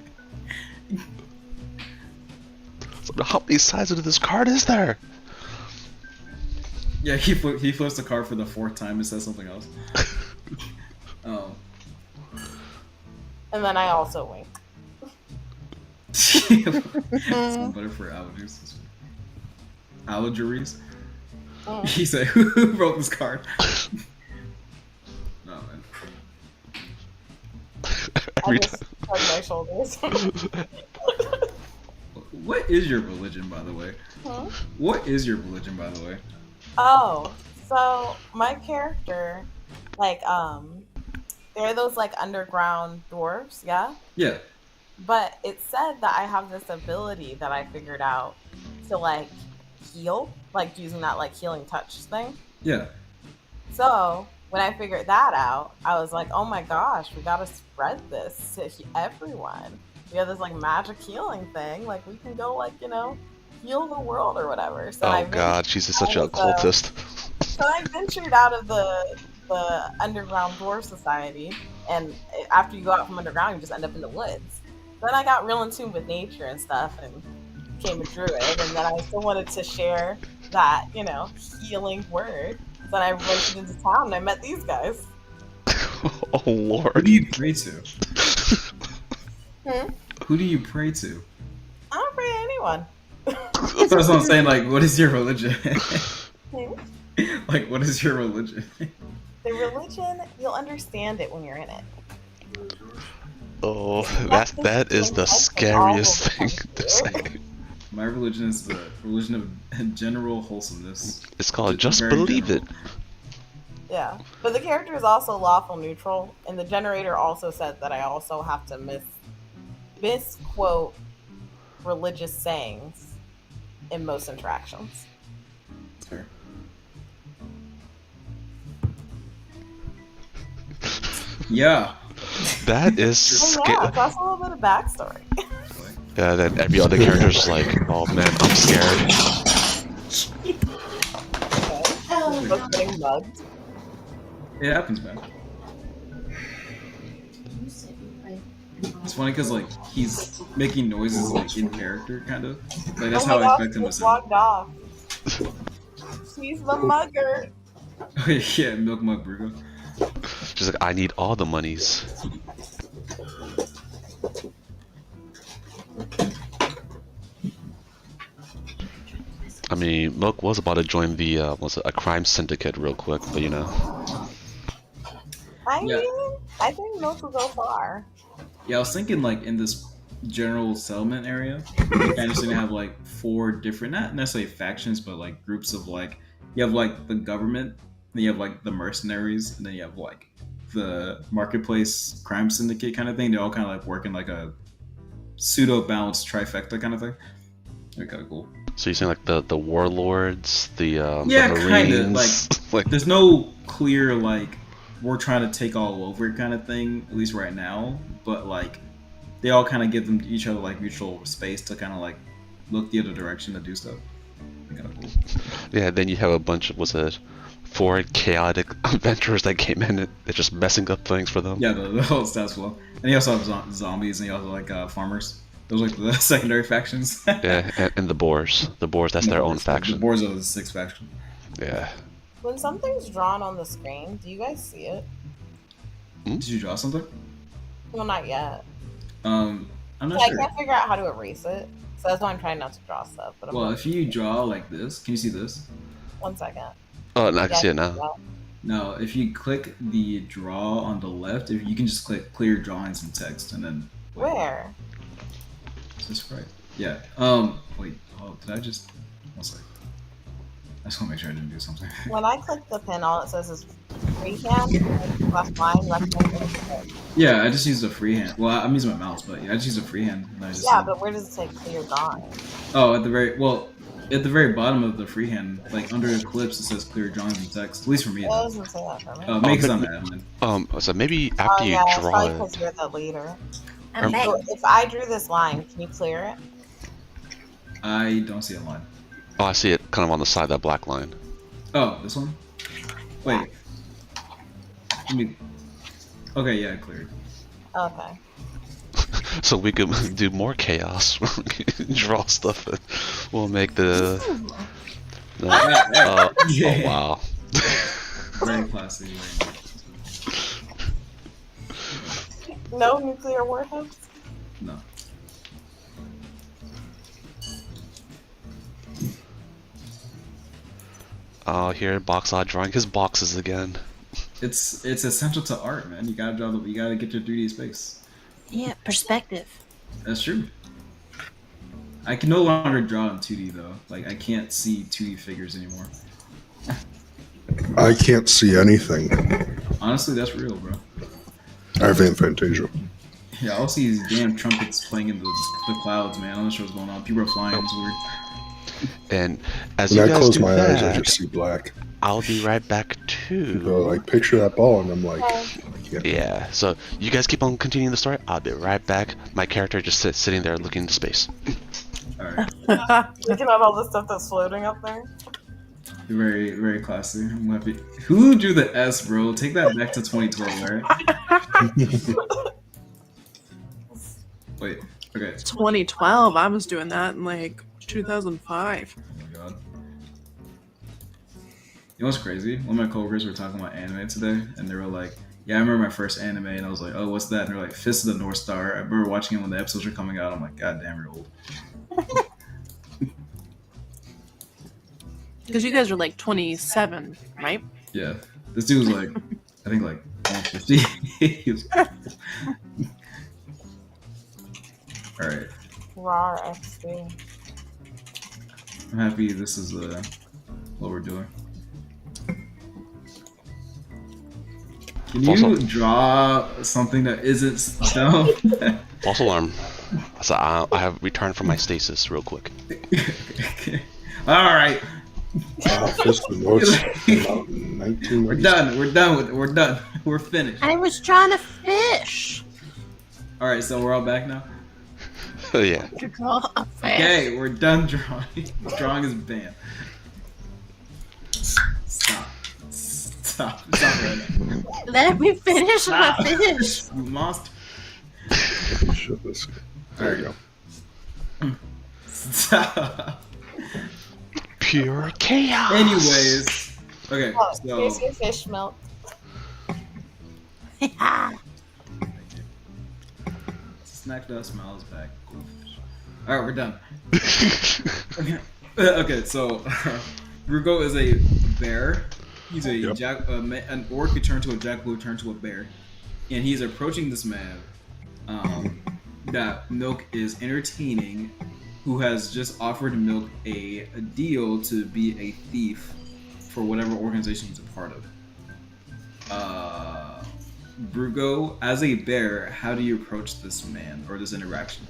[SPEAKER 2] How many sides of this card is there?
[SPEAKER 1] Yeah, he flips the card for the 4th time and says something else. Oh.
[SPEAKER 4] And then I also wink.
[SPEAKER 1] Some butter for allergies. Allergies? He said, "Who wrote this card?" No, man.
[SPEAKER 4] I just shrug my shoulders.
[SPEAKER 1] What is your religion, by the way?
[SPEAKER 4] Hmm?
[SPEAKER 1] What is your religion, by the way?
[SPEAKER 4] Oh, so my character, like, they're those like underground dwarves, yeah?
[SPEAKER 1] Yeah.
[SPEAKER 4] But it said that I have this ability that I figured out to like heal, like using that like healing touch thing.
[SPEAKER 1] Yeah.
[SPEAKER 4] So when I figured that out, I was like, oh my gosh, we gotta spread this to everyone. We have this like magic healing thing, like we can go like, you know, heal the world or whatever. So
[SPEAKER 2] Oh god, she's such an occultist.
[SPEAKER 4] So I ventured out of the underground dwarf society, and after you go out from underground, you just end up in the woods. Then I got real in tune with nature and stuff, and became a druid. And then I still wanted to share that, you know, healing word. So then I went into town and I met these guys.
[SPEAKER 2] Oh
[SPEAKER 1] Who
[SPEAKER 2] lord.
[SPEAKER 1] do you pray to?
[SPEAKER 4] Hmm?
[SPEAKER 1] Who do you pray to?
[SPEAKER 4] I don't pray to anyone.
[SPEAKER 1] That's what I'm saying. Like, what is your religion?
[SPEAKER 4] Hmm?
[SPEAKER 1] Like, what is your religion?
[SPEAKER 4] The religion, you'll understand it when you're in it.
[SPEAKER 2] Oh, that is the scariest thing to say.
[SPEAKER 1] My religion is the religion of general wholesomeness.
[SPEAKER 2] It's called just
[SPEAKER 1] Very
[SPEAKER 2] believe
[SPEAKER 1] general.
[SPEAKER 2] it.
[SPEAKER 4] Yeah, but the character is also lawful neutral, and the generator also said that I also have to misquote religious sayings in most interactions.
[SPEAKER 1] Fair. Yeah.
[SPEAKER 2] That is
[SPEAKER 4] So yeah,
[SPEAKER 2] scary.
[SPEAKER 4] that's a little bit of backstory.
[SPEAKER 2] Yeah, then every other character's like, oh man, I'm scared.
[SPEAKER 4] Okay. Both getting mugged.
[SPEAKER 1] It happens, man. It's funny because like he's making noises like in character, kind of. Like that's
[SPEAKER 4] Oh
[SPEAKER 1] how
[SPEAKER 4] my
[SPEAKER 1] I
[SPEAKER 4] gosh,
[SPEAKER 1] expect him to
[SPEAKER 4] just
[SPEAKER 1] sound.
[SPEAKER 4] logged off. She's the mugger.
[SPEAKER 1] Yeah, Milk Mug Brugo.
[SPEAKER 2] She's like, I need all the monies. I mean, Milk was about to join the a crime syndicate real quick, but you know.
[SPEAKER 4] I
[SPEAKER 1] Yeah.
[SPEAKER 4] mean, I think Milk will go far.
[SPEAKER 1] Yeah, I was thinking like in this general settlement area, you kind of seem to have like 4 different, not necessarily factions, but like groups of like, you have like the government, then you have like the mercenaries, and then you have like the marketplace crime syndicate kind of thing. They all kind of like work in like a pseudo balanced trifecta kind of thing. They're kind of cool.
[SPEAKER 2] So you're saying like the warlords, the
[SPEAKER 1] Yeah,
[SPEAKER 2] Marines,
[SPEAKER 1] kinda, like-
[SPEAKER 2] like
[SPEAKER 1] There's no clear like we're trying to take all over kind of thing, at least right now. But like they all kind of give them each other like mutual space to kind of like look the other direction to do stuff. Kind of cool.
[SPEAKER 2] yeah. Then you have a bunch of 4 chaotic adventurers that came in and they're just messing up things for them.
[SPEAKER 1] Yeah, the whole stats flow. And you also have zombies, and you also like farmers. Those are like the secondary factions.
[SPEAKER 2] Yeah, and the boars. The boars, that's their own
[SPEAKER 1] The
[SPEAKER 2] faction.
[SPEAKER 1] boars are the 6th faction.
[SPEAKER 2] Yeah.
[SPEAKER 4] When something's drawn on the screen, do you guys see it?
[SPEAKER 1] Did you draw something?
[SPEAKER 4] Well, not yet.
[SPEAKER 1] I'm not
[SPEAKER 4] I
[SPEAKER 1] sure.
[SPEAKER 4] can't figure out how to erase it, so that's why I'm trying not to draw stuff. But I'm
[SPEAKER 1] Well,
[SPEAKER 4] not-
[SPEAKER 1] if you draw like this, can you see this?
[SPEAKER 4] 1 second.
[SPEAKER 2] Oh, and I can
[SPEAKER 4] Yeah,
[SPEAKER 2] see it now.
[SPEAKER 4] well,
[SPEAKER 1] No, if you click the draw on the left, if you can just click clear drawings and text, and then wait,
[SPEAKER 4] Where?
[SPEAKER 1] is this right? Yeah. Wait. Oh, did I just? One sec. just want to make sure I didn't do something.
[SPEAKER 4] When I click the pin, all it says is freehand, left line, left hand.
[SPEAKER 1] Yeah, I just used a freehand. Well, I'm using my mouse, but yeah, I just used a freehand. And I just
[SPEAKER 4] Yeah,
[SPEAKER 1] said,
[SPEAKER 4] but where does it say clear drawing?
[SPEAKER 1] oh, at the very bottom of the freehand, like under Eclipse, it says clear drawings and text. At least for me,
[SPEAKER 4] It
[SPEAKER 1] it does.
[SPEAKER 4] doesn't say that for me.
[SPEAKER 1] Maybe because I'm an admin.
[SPEAKER 2] So maybe
[SPEAKER 4] Oh
[SPEAKER 2] after you
[SPEAKER 4] yeah, it's
[SPEAKER 2] draw
[SPEAKER 4] probably
[SPEAKER 2] it.
[SPEAKER 4] because you're the leader.
[SPEAKER 5] I'm back.
[SPEAKER 4] So if I drew this line, can you clear it?
[SPEAKER 1] I don't see a line.
[SPEAKER 2] Oh, I see it kind of on the side, that black line.
[SPEAKER 1] Oh, this one? Wait. Let me. Okay, yeah, cleared.
[SPEAKER 4] Okay.
[SPEAKER 2] So we could do more chaos. Draw stuff. And we'll make the. Oh
[SPEAKER 1] Yeah.
[SPEAKER 2] wow.
[SPEAKER 1] Very classy.
[SPEAKER 4] No nuclear warheads?
[SPEAKER 1] No.
[SPEAKER 2] Oh, here, box art drawing his boxes again.
[SPEAKER 1] It's essential to art, man. You gotta get your 3D space.
[SPEAKER 5] Yeah, perspective.
[SPEAKER 1] That's true. I can no longer draw in 2D though. Like I can't see 2D figures anymore.
[SPEAKER 3] I can't see anything.
[SPEAKER 1] Honestly, that's real, bro.
[SPEAKER 3] I have Fantasia.
[SPEAKER 1] Yeah, I'll see these damn trumpets playing in the clouds, man. I'm not sure what's going on. People are flying. It's weird.
[SPEAKER 2] And as
[SPEAKER 3] When
[SPEAKER 2] you
[SPEAKER 3] I
[SPEAKER 2] guys
[SPEAKER 3] close
[SPEAKER 2] do
[SPEAKER 3] my eyes, I
[SPEAKER 2] that,
[SPEAKER 3] just see black.
[SPEAKER 2] I'll be right back too.
[SPEAKER 3] So, like, picture that ball, and I'm like, I can't.
[SPEAKER 2] Yeah, so you guys keep on continuing the story. I'll be right back. My character just sitting there looking into space.
[SPEAKER 1] Alright.
[SPEAKER 4] Looking at all the stuff that's floating up there.
[SPEAKER 1] Very, very classy. I'm happy. Who drew the S, bro? Take that back to 2012, right? Wait. Okay.
[SPEAKER 6] 2012. I was doing that in like 2005.
[SPEAKER 1] Oh my god. You know what's crazy? One of my coworkers were talking about anime today, and they were like, yeah, I remember my first anime, and I was like, oh, what's that? And they're like, Fist of the North Star. I remember watching it when the episodes were coming out. I'm like, god damn, you're old.
[SPEAKER 6] Because you guys are like 27, right?
[SPEAKER 1] Yeah. This dude was like, I think like almost 50. He was Alright.
[SPEAKER 4] Raw XP.
[SPEAKER 1] I'm happy this is what we're doing. Can you
[SPEAKER 2] Also-
[SPEAKER 1] draw something that isn't stone?
[SPEAKER 2] False alarm. So I have returned from my stasis real quick.
[SPEAKER 1] Alright.
[SPEAKER 3] Fist of the North came out in 19.
[SPEAKER 1] We're done. We're done with it. We're done. We're finished.
[SPEAKER 5] I was trying to fish.
[SPEAKER 1] Alright, so we're all back now?
[SPEAKER 2] Yeah.
[SPEAKER 5] To draw a fish.
[SPEAKER 1] Okay, we're done drawing. Drawing is banned. Stop. Stop. Stop right now.
[SPEAKER 5] Let me finish my
[SPEAKER 1] Stop.
[SPEAKER 5] fish.
[SPEAKER 1] You monster.
[SPEAKER 3] Shut this. There you go.
[SPEAKER 1] Stop.
[SPEAKER 2] Pure chaos.
[SPEAKER 1] Anyways. Okay,
[SPEAKER 4] Oh,
[SPEAKER 1] so.
[SPEAKER 4] here's your fish milk.
[SPEAKER 1] Snack Dust Smiles back. Cool. Alright, we're done. Okay, so Rugo is a bear. He's a
[SPEAKER 3] Yep.
[SPEAKER 1] an orc who turned to a jackal who turned to a bear, and he's approaching this man that Milk is entertaining, who has just offered Milk a deal to be a thief for whatever organization he's a part of. Brugo, as a bear, how do you approach this man or this interaction?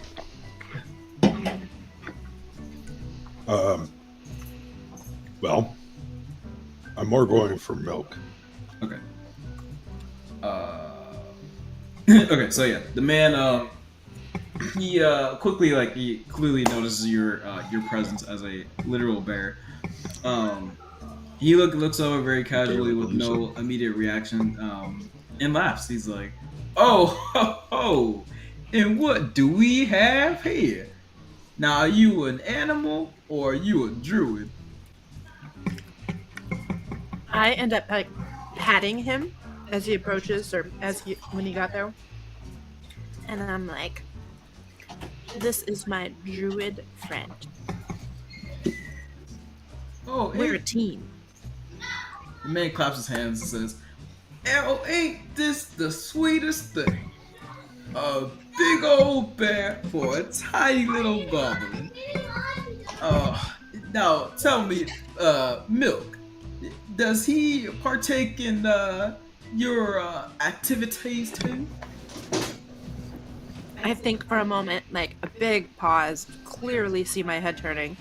[SPEAKER 3] Well, I'm more going for milk.
[SPEAKER 1] Okay. Okay, so yeah, the man, he quickly, like, he clearly notices your presence as a literal bear. He looks over very casually with no immediate reaction, and laughs. He's like, "Oh, ho, ho! And what do we have here? Now, are you an animal or are you a druid?"
[SPEAKER 6] I end up like patting him as he approaches, or when he got there, and I'm like, "This is my druid friend.
[SPEAKER 1] Oh,
[SPEAKER 6] We're a
[SPEAKER 1] ain't
[SPEAKER 6] team."
[SPEAKER 1] The man claps his hands and says, "Oh, ain't this the sweetest thing? A big old bear for a tiny little goblin. Oh, Now, tell me, Milk, does he partake in your activities too?
[SPEAKER 6] I think for a moment, like a big pause, clearly see my head turning.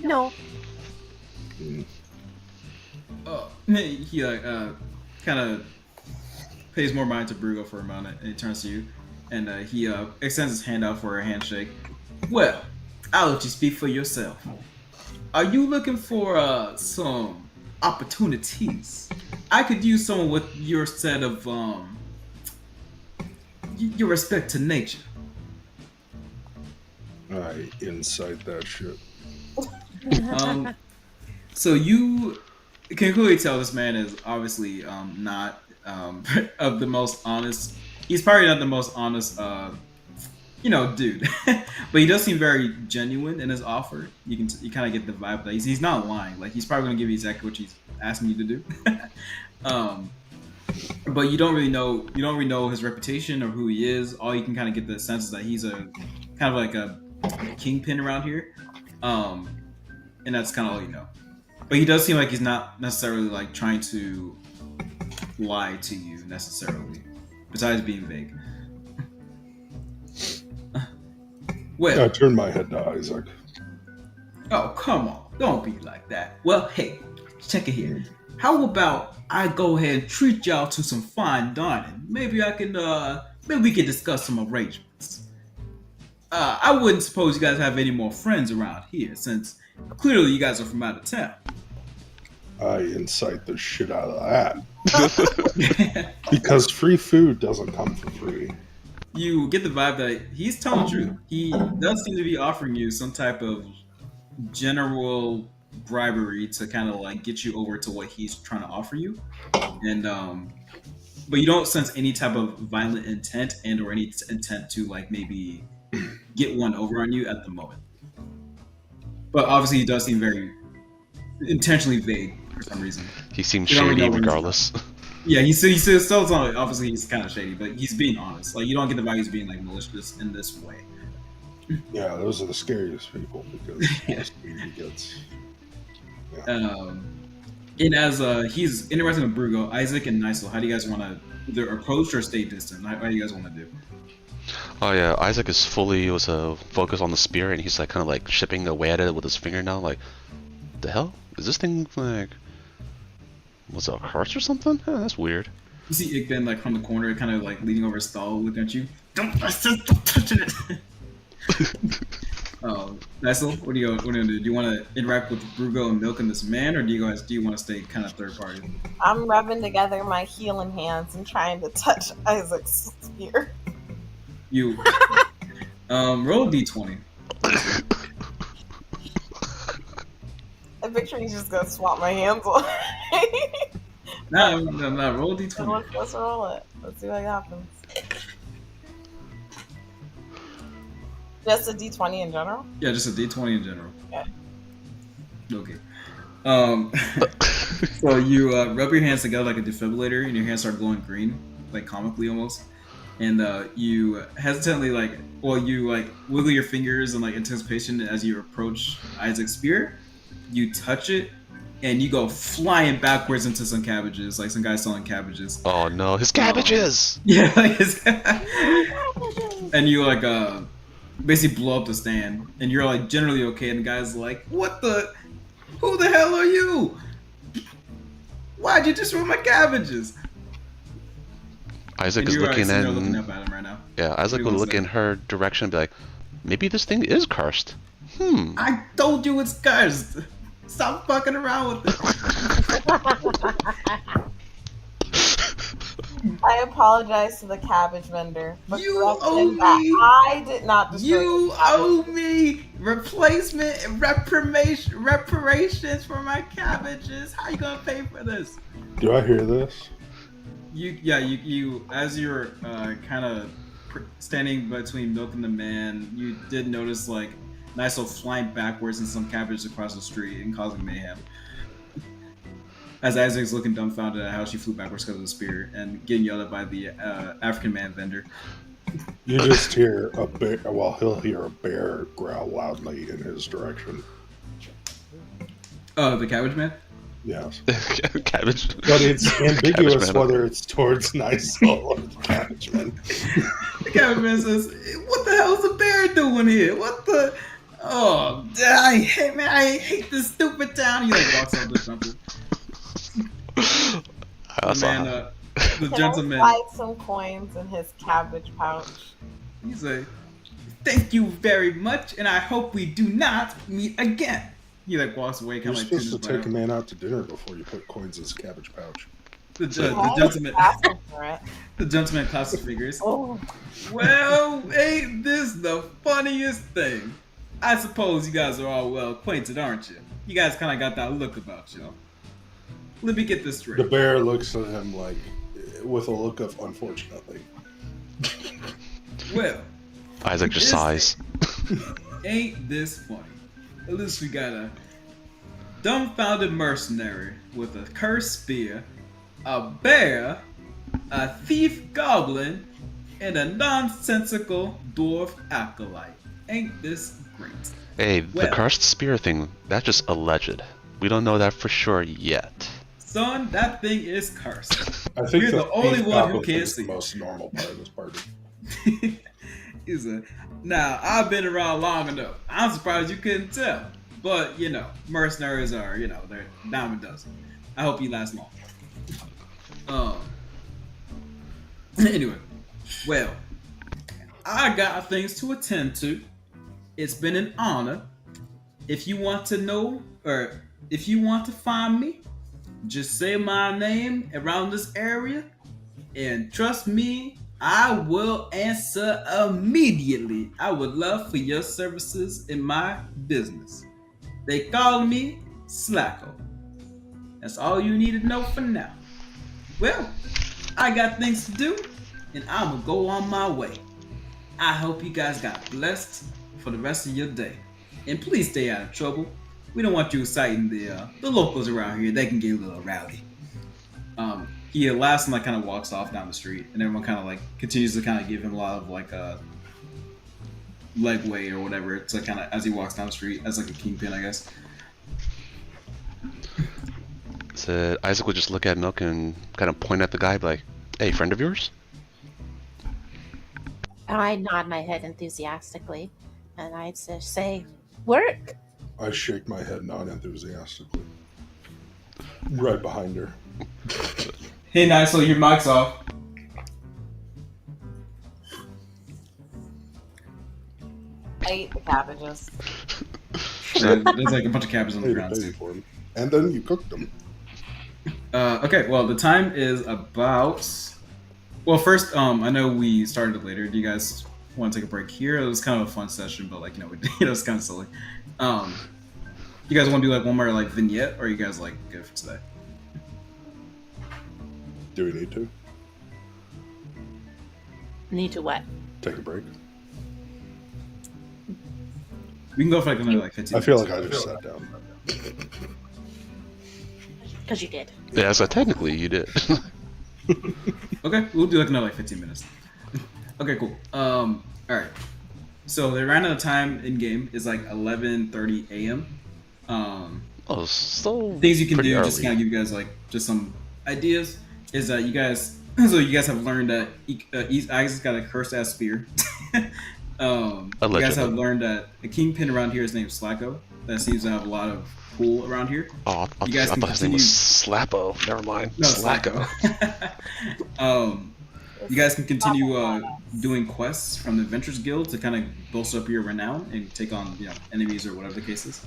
[SPEAKER 6] No.
[SPEAKER 3] Mm.
[SPEAKER 1] He kind of pays more mind to Brugo for a moment, and he turns to you, and he extends his hand out for a handshake. Well, I'll let you speak for yourself. Are you looking for some opportunities? I could use someone with your set of your respect to nature.
[SPEAKER 3] I inside that shit.
[SPEAKER 1] Um, so you can clearly tell this man is obviously not of the most honest. He's probably not the most honest, dude. But he does seem very genuine in his offer. You kind of get the vibe that he's not lying. Like he's probably gonna give you exactly what he's asking you to do. um, but you don't really know his reputation or who he is. All you can kind of get the sense is that he's a kind of like a kingpin around here. And that's kind of all you know. But he does seem like he's not necessarily like trying to lie to you necessarily, besides being vague. Well,
[SPEAKER 3] I turn my head to Isaac.
[SPEAKER 1] oh come on, don't be like that. Well, hey, check it here. How about I go ahead and treat y'all to some fine dining? Maybe we can discuss some arrangements. I wouldn't suppose you guys have any more friends around here, since clearly you guys are from out of town.
[SPEAKER 3] I incite the shit out of that. Because free food doesn't come for free.
[SPEAKER 1] You get the vibe that he's telling the truth. He does seem to be offering you some type of general bribery to kind of like get you over to what he's trying to offer you, and but you don't sense any type of violent intent and or any intent to like maybe get one over on you at the moment. But obviously, he does seem very intentionally vague for some reason.
[SPEAKER 2] He seems
[SPEAKER 1] You don't really
[SPEAKER 2] shady
[SPEAKER 1] know when he's
[SPEAKER 2] regardless.
[SPEAKER 1] Yeah, he still like, obviously he's kind of shady, but he's being honest. Like you don't get the vibe he's being like malicious in this way.
[SPEAKER 3] Yeah, those are the scariest people because honesty gets. Yeah.
[SPEAKER 1] And as he's interacting with Brugo, Isaac and Nisel, how do you guys want to either approach or stay distant? How do you guys want to do?
[SPEAKER 2] Oh yeah, Isaac is fully focused on the spear, and he's like kind of like chipping away at it with his finger now. Like, the hell is this thing like? Was it a curse or something? Oh, that's weird.
[SPEAKER 1] You see Igben like from the corner, kind of like leaning over his stall, looking at you. Don't touching it. Nisel, what are you gonna do? Do you want to interact with Brugo and Milk and this man, or do you want to stay kind of third party?
[SPEAKER 4] I'm rubbing together my healing hands and trying to touch Isaac's spear.
[SPEAKER 1] You roll a d20.
[SPEAKER 4] I picture he's just gonna swap my hands on.
[SPEAKER 1] No, roll a d20.
[SPEAKER 4] Let's roll it. Let's see what happens. Just a d20 in general?
[SPEAKER 1] Yeah, just a d20 in general.
[SPEAKER 4] Okay.
[SPEAKER 1] So you rub your hands together like a defibrillator, and your hands start glowing green, like comically almost. And you hesitantly you wiggle your fingers in like anticipation as you approach Isaac's spear. You touch it, and you go flying backwards into some cabbages, like some guy selling cabbages.
[SPEAKER 2] Oh no, his cabbages!
[SPEAKER 1] Yeah, like and you basically blow up the stand, and you're like generally okay, and the guy's like, who the hell are you? Why'd you destroy my cabbages?
[SPEAKER 2] Isaac is looking at him right now. Yeah, Isaac would look in her direction and be like, maybe this thing is cursed.
[SPEAKER 1] I told you it's cursed. Stop fucking around with it.
[SPEAKER 4] I apologize to the cabbage vendor.
[SPEAKER 1] You owe me.
[SPEAKER 4] I did not destroy
[SPEAKER 1] You owe me replacement and reparations for my cabbages. How you gonna pay for this?
[SPEAKER 3] Do I hear this?
[SPEAKER 1] You as you're kind of standing between Milk and the man, you did notice like Nisel flying backwards and some cabbage across the street and causing mayhem. As Isaac's looking dumbfounded at how she flew backwards because of the spear and getting yelled at by the African man vendor.
[SPEAKER 3] You just hear a bear. Well, he'll hear a bear growl loudly in his direction.
[SPEAKER 1] Oh, the cabbage man.
[SPEAKER 3] Yes,
[SPEAKER 2] Cabbage.
[SPEAKER 3] but it's ambiguous
[SPEAKER 2] Cabbage man.
[SPEAKER 3] whether it's towards Niceal or the cabbage man.
[SPEAKER 1] The cabbage man says, "What the hell is the bear doing here? What the? Oh, I hate this stupid town." He like walks up to something.
[SPEAKER 2] That's
[SPEAKER 1] Man,
[SPEAKER 2] all.
[SPEAKER 1] the
[SPEAKER 4] Can
[SPEAKER 1] gentleman.
[SPEAKER 4] I slide some coins in his cabbage pouch?
[SPEAKER 1] He's like, "Thank you very much, and I hope we do not meet again." He like walks away,
[SPEAKER 3] You're
[SPEAKER 1] kind of like
[SPEAKER 3] supposed to take a man out to dinner before you put coins in his cabbage pouch.
[SPEAKER 1] the
[SPEAKER 4] Why
[SPEAKER 1] gentleman.
[SPEAKER 4] asking for it?
[SPEAKER 1] The gentleman claps his fingers.
[SPEAKER 4] Oh,
[SPEAKER 1] Well, ain't this the funniest thing? I suppose you guys are all well acquainted, aren't you? You guys kind of got that look about you. Let me get this
[SPEAKER 3] The
[SPEAKER 1] straight.
[SPEAKER 3] bear looks at him like, with a look of unfortunately.
[SPEAKER 1] Well,
[SPEAKER 2] Isaac just sighs.
[SPEAKER 1] ain't this funny? At least we got a dumbfounded mercenary with a cursed spear, a bear, a thief goblin, and a nonsensical dwarf acolyte. Ain't this great?
[SPEAKER 2] Hey, the
[SPEAKER 1] Well.
[SPEAKER 2] cursed spear thing, that's just alleged. We don't know that for sure yet.
[SPEAKER 1] Son, that thing is cursed.
[SPEAKER 3] I think
[SPEAKER 1] You're the only one who
[SPEAKER 3] goblin
[SPEAKER 1] can't
[SPEAKER 3] is the
[SPEAKER 1] see.
[SPEAKER 3] most normal part of this party.
[SPEAKER 1] He's a, now, I've been around long enough. I'm surprised you couldn't tell. But, you know, mercenaries are, you know, they're dime a dozen. I hope you last long. Anyway, well, I got things to attend to. It's been an honor. If you want to know, or if you want to find me, just say my name around this area, and trust me, I will answer immediately. I would love for your services in my business. They call me Slacko. That's all you need to know for now. Well, I got things to do, and I'm gonna go on my way. I hope you guys got blessed for the rest of your day. And please stay out of trouble. We don't want you exciting the locals around here. They can get a little rowdy. He laughs and like kind of walks off down the street, and everyone kind of like continues to kind of give him a lot of like legway or whatever. It's like kind of as he walks down the street as like a kingpin, I guess.
[SPEAKER 2] So Isaac would just look at Milk and kind of point at the guy, like, "Hey, friend of yours?"
[SPEAKER 5] I nod my head enthusiastically, and I'd just say, "Work."
[SPEAKER 3] I shake my head non-enthusiastically. Right behind her.
[SPEAKER 1] Hey, nice. So your mic's off.
[SPEAKER 4] I eat the cabbages.
[SPEAKER 1] There's like a bunch of cabbages on the
[SPEAKER 3] Paid a
[SPEAKER 1] ground.
[SPEAKER 3] penny for them. And then you cooked them.
[SPEAKER 1] Okay, well the time is about. Well, first, I know we started later. Do you guys want to take a break here? It was kind of a fun session, but like it was kind of silly. You guys want to do like one more like vignette, or are you guys like good for today?
[SPEAKER 3] Do we need to?
[SPEAKER 5] Need to what?
[SPEAKER 3] Take a break?
[SPEAKER 1] We can go for like another like 15.
[SPEAKER 3] I feel like
[SPEAKER 1] minutes.
[SPEAKER 3] I just sat down.
[SPEAKER 5] Because you did.
[SPEAKER 2] Yeah, so technically you did.
[SPEAKER 1] Okay, we'll do like another like 15 minutes. Okay, cool. All right. So the right now time in game is like 11:30 a.m.
[SPEAKER 2] Oh, so
[SPEAKER 1] Things you can
[SPEAKER 2] pretty
[SPEAKER 1] do
[SPEAKER 2] early.
[SPEAKER 1] just to kind of give you guys like just some ideas is that you guys have learned that Isaac's got a cursed ass spear. You guys have learned that a kingpin around here is named Slacko. That seems to have a lot of pull around here.
[SPEAKER 2] Oh, I
[SPEAKER 1] You guys can
[SPEAKER 2] thought his name was
[SPEAKER 1] continue-
[SPEAKER 2] Slappo. Never mind.
[SPEAKER 1] No,
[SPEAKER 2] Slacko.
[SPEAKER 1] You guys can continue doing quests from the Adventurers Guild to kind of bolster up your renown and take on enemies or whatever the case is.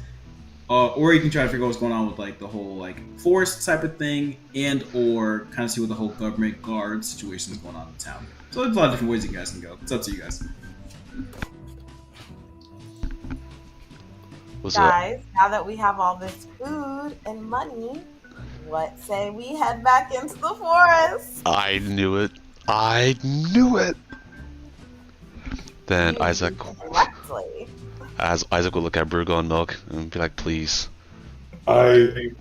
[SPEAKER 1] Or you can try to figure out what's going on with like the whole like forest type of thing, and or kind of see what the whole government guard situation is going on in town. So there's a lot of different ways you guys can go. It's up to you guys.
[SPEAKER 2] Was that?
[SPEAKER 4] Guys, now that we have all this food and money, what say we head back into the forest?
[SPEAKER 2] I knew it. I knew it. Then
[SPEAKER 4] You
[SPEAKER 2] Isaac,
[SPEAKER 4] correctly.
[SPEAKER 2] as Isaac will look at Brugo and Milk and be like, "Please."
[SPEAKER 3] I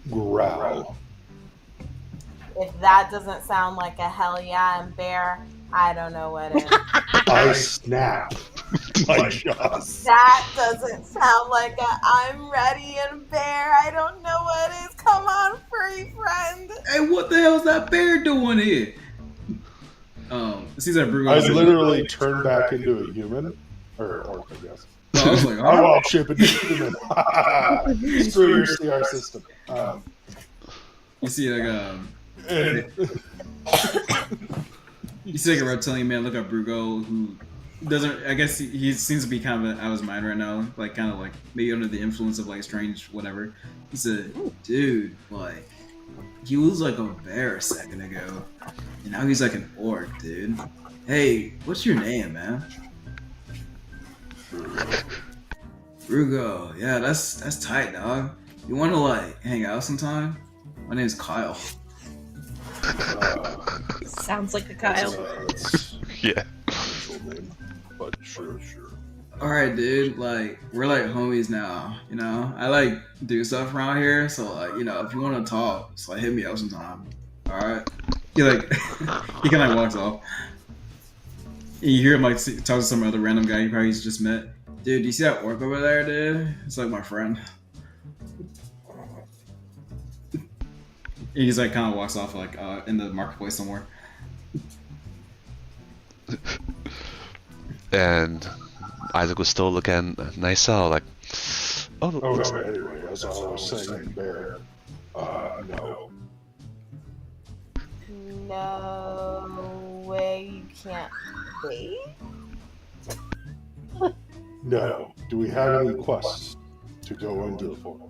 [SPEAKER 3] growl.
[SPEAKER 4] If that doesn't sound like a hell yeah, and Bear, I don't know what is.
[SPEAKER 3] I snap my jaws.
[SPEAKER 4] That doesn't sound like a I'm ready and bear. I don't know what is. Come on, furry friend.
[SPEAKER 1] Hey, what the hell's that bear doing here? It seems like Brugo.
[SPEAKER 3] I literally turned back into a human. Or orc, I guess.
[SPEAKER 1] I was like,
[SPEAKER 3] I'm all ship into human. Screw your CR system.
[SPEAKER 1] You see like
[SPEAKER 3] And
[SPEAKER 1] you see like a reptilian man look at Brugo who doesn't. I guess he seems to be kind of out of his mind right now, like kind of like maybe under the influence of like strange whatever. He said, "Dude, like he was like a bear a second ago, and now he's like an orc, dude. Hey, what's your name, man?" Brugo. Yeah, that's tight, dog. You want to like hang out sometime? My name's Kyle.
[SPEAKER 5] Sounds like a Kyle.
[SPEAKER 3] that's
[SPEAKER 2] Yeah.
[SPEAKER 3] actual name, but sure.
[SPEAKER 1] All right, dude. Like we're like homies now. You know, I like do stuff around here, so like if you want to talk, just like hit me up sometime. All right. He like he kind of like walks off. And you hear him like talk to some other random guy you probably just met. Dude, do you see that orc over there, dude? It's like my friend. He's like kind of walks off like in the marketplace somewhere.
[SPEAKER 2] And Isaac was still looking nice out, like, oh,
[SPEAKER 3] Okay, anyway, as I was saying, bear. No.
[SPEAKER 4] No way you can't wait.
[SPEAKER 3] No. Do we have any quests to go into the forest?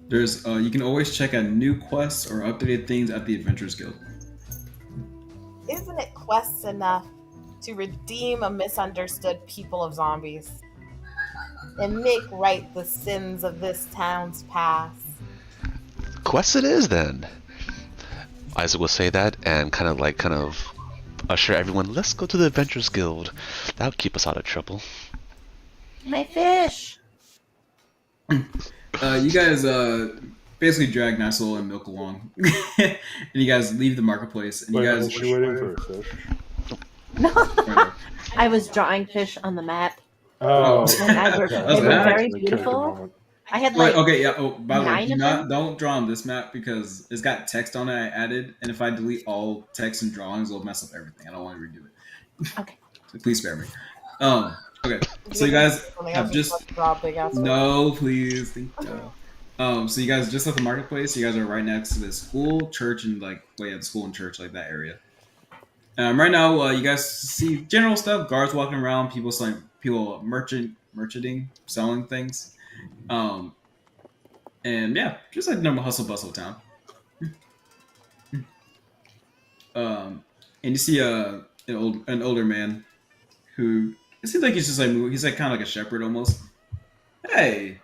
[SPEAKER 1] There's you can always check out new quests or updated things at the Adventurers Guild.
[SPEAKER 4] Isn't it quests enough to redeem a misunderstood people of zombies and make right the sins of this town's past?
[SPEAKER 2] quest it is then. Isaac will say that and kind of usher everyone, let's go to the Adventurers Guild. That would keep us out of trouble.
[SPEAKER 5] My fish.
[SPEAKER 1] You guys basically drag Nassau and Milk along, and you guys leave the marketplace. And you
[SPEAKER 3] Wait,
[SPEAKER 1] guys
[SPEAKER 3] was she waiting for a fish?
[SPEAKER 5] No, I was drawing fish on the map.
[SPEAKER 3] Oh,
[SPEAKER 5] And they were very
[SPEAKER 3] The
[SPEAKER 5] beautiful.
[SPEAKER 3] character moment.
[SPEAKER 5] I had
[SPEAKER 1] Wait,
[SPEAKER 5] like
[SPEAKER 1] okay, yeah. Oh, by the way,
[SPEAKER 5] 9
[SPEAKER 1] do
[SPEAKER 5] of
[SPEAKER 1] not
[SPEAKER 5] them?
[SPEAKER 1] don't draw on this map because it's got text on it I added, and if I delete all text and drawings, it'll mess up everything. I don't want to redo it.
[SPEAKER 5] Okay.
[SPEAKER 1] So please spare me. Okay. So you guys have just no, please. Thank you. So you guys just left the marketplace. You guys are right next to the school, church, and the school and church, like that area. Right now, you guys see general stuff: guards walking around, people merchanting, selling things. And yeah, just like normal hustle bustle town. And you see an older man who it seems like he's like kind of like a shepherd almost. Hey,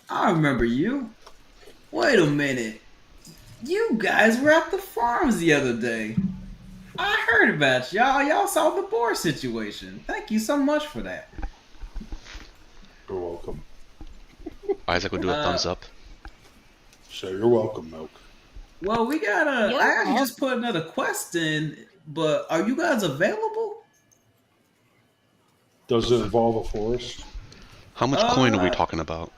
[SPEAKER 1] I remember you. Wait a minute, you guys were at the farms the other day. I heard about y'all. Y'all saw the boar situation. Thank you so much for that.
[SPEAKER 3] You're welcome.
[SPEAKER 2] Isaac would do a thumbs up.
[SPEAKER 3] So you're welcome, Milk.
[SPEAKER 1] Well, we gotta.
[SPEAKER 5] You're
[SPEAKER 1] I actually
[SPEAKER 5] welcome.
[SPEAKER 1] just put another quest in, but are you guys available?
[SPEAKER 3] Does it involve a forest?
[SPEAKER 2] How much coin are we talking about?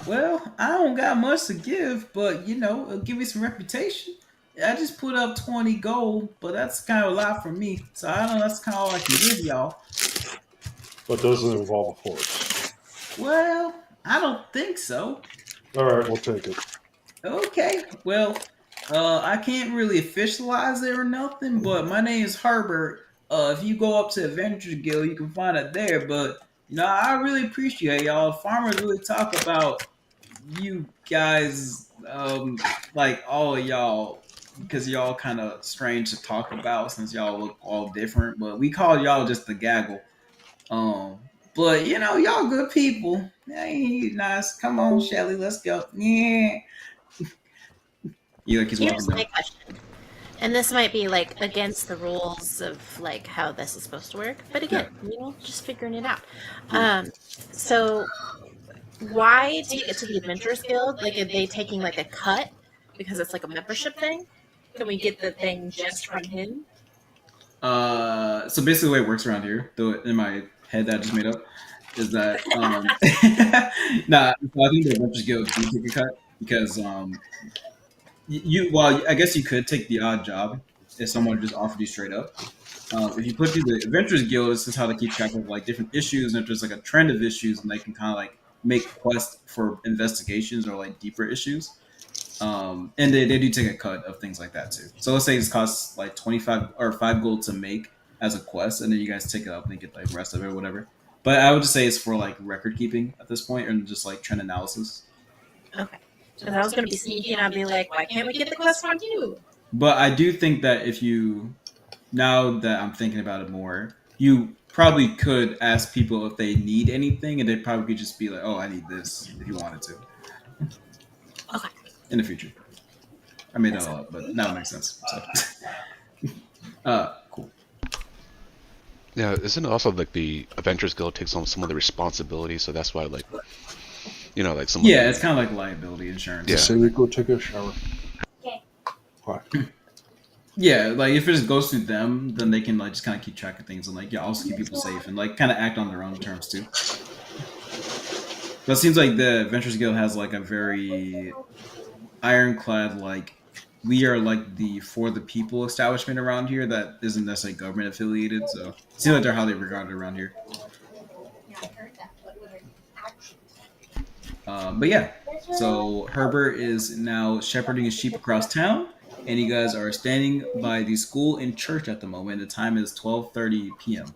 [SPEAKER 1] Well, I don't got much to give, but it'll give me some reputation. I just put up 20 gold, but that's kind of a lot for me. So I don't know. That's kind of all I can give y'all.
[SPEAKER 3] But does it involve a forest?
[SPEAKER 1] Well, I don't think so.
[SPEAKER 3] All right, we'll take it.
[SPEAKER 1] Okay, well, I can't really officialize it or nothing, but my name is Herbert. If you go up to Adventure Guild, you can find it there. But I really appreciate y'all. Farmers really talk about you guys, like all of y'all, because y'all kind of strange to talk about since y'all look all different. But we call y'all just the Gaggle. But y'all good people. Hey, nice. Come on, Shelly, let's go. Yeah. He's
[SPEAKER 5] Here's
[SPEAKER 1] walking
[SPEAKER 5] my
[SPEAKER 1] down.
[SPEAKER 5] question. And this might be like against the rules of like how this is supposed to work. But again, just figuring it out. So why do you get to the Adventurers Guild? Like, are they taking like a cut because it's like a membership thing? Can we get the thing just from him?
[SPEAKER 1] So basically, the way it works around here, though in my head that I just made up, is that nah. So I think the Adventures Guild do take a cut because well, I guess you could take the odd job if someone just offered you straight up. If you put through the Adventurers Guild, this is how they keep track of like different issues, and if there's like a trend of issues, and they can kind of like make quests for investigations or like deeper issues. And they do take a cut of things like that too. So let's say it costs like 25 or 5 gold to make as a quest, and then you guys take it up and get like the rest of it or whatever. But I would just say it's for like record keeping at this point, and just like trend analysis.
[SPEAKER 5] Okay. Because I was going to be sneaky and I'd be like, why can't we get the quest from you?
[SPEAKER 1] But I do think that if you, now that I'm thinking about it more, you probably could ask people if they need anything, and they probably could just be like, "Oh, I need this," if you wanted to.
[SPEAKER 5] Okay.
[SPEAKER 1] In the future, I made that all up, but now it makes sense. So, cool.
[SPEAKER 2] Yeah, isn't it also like the Adventurers Guild takes on some of the responsibility, so that's why like, you know, like some.
[SPEAKER 1] Yeah, it's kind of like liability insurance.
[SPEAKER 2] Yeah.
[SPEAKER 3] Say we go take a shower.
[SPEAKER 5] Okay.
[SPEAKER 3] Why?
[SPEAKER 1] Yeah, like if it just goes through them, then they can like just kind of keep track of things and like also keep people safe and like kind of act on their own terms too. But it seems like the Adventurers Guild has like a very ironclad like we are like the for the people establishment around here that isn't necessarily government affiliated. So it seems like they're how they regarded around here. But yeah, so Herbert is now shepherding his sheep across town, and you guys are standing by the school and church at the moment. The time is 12:30 p.m.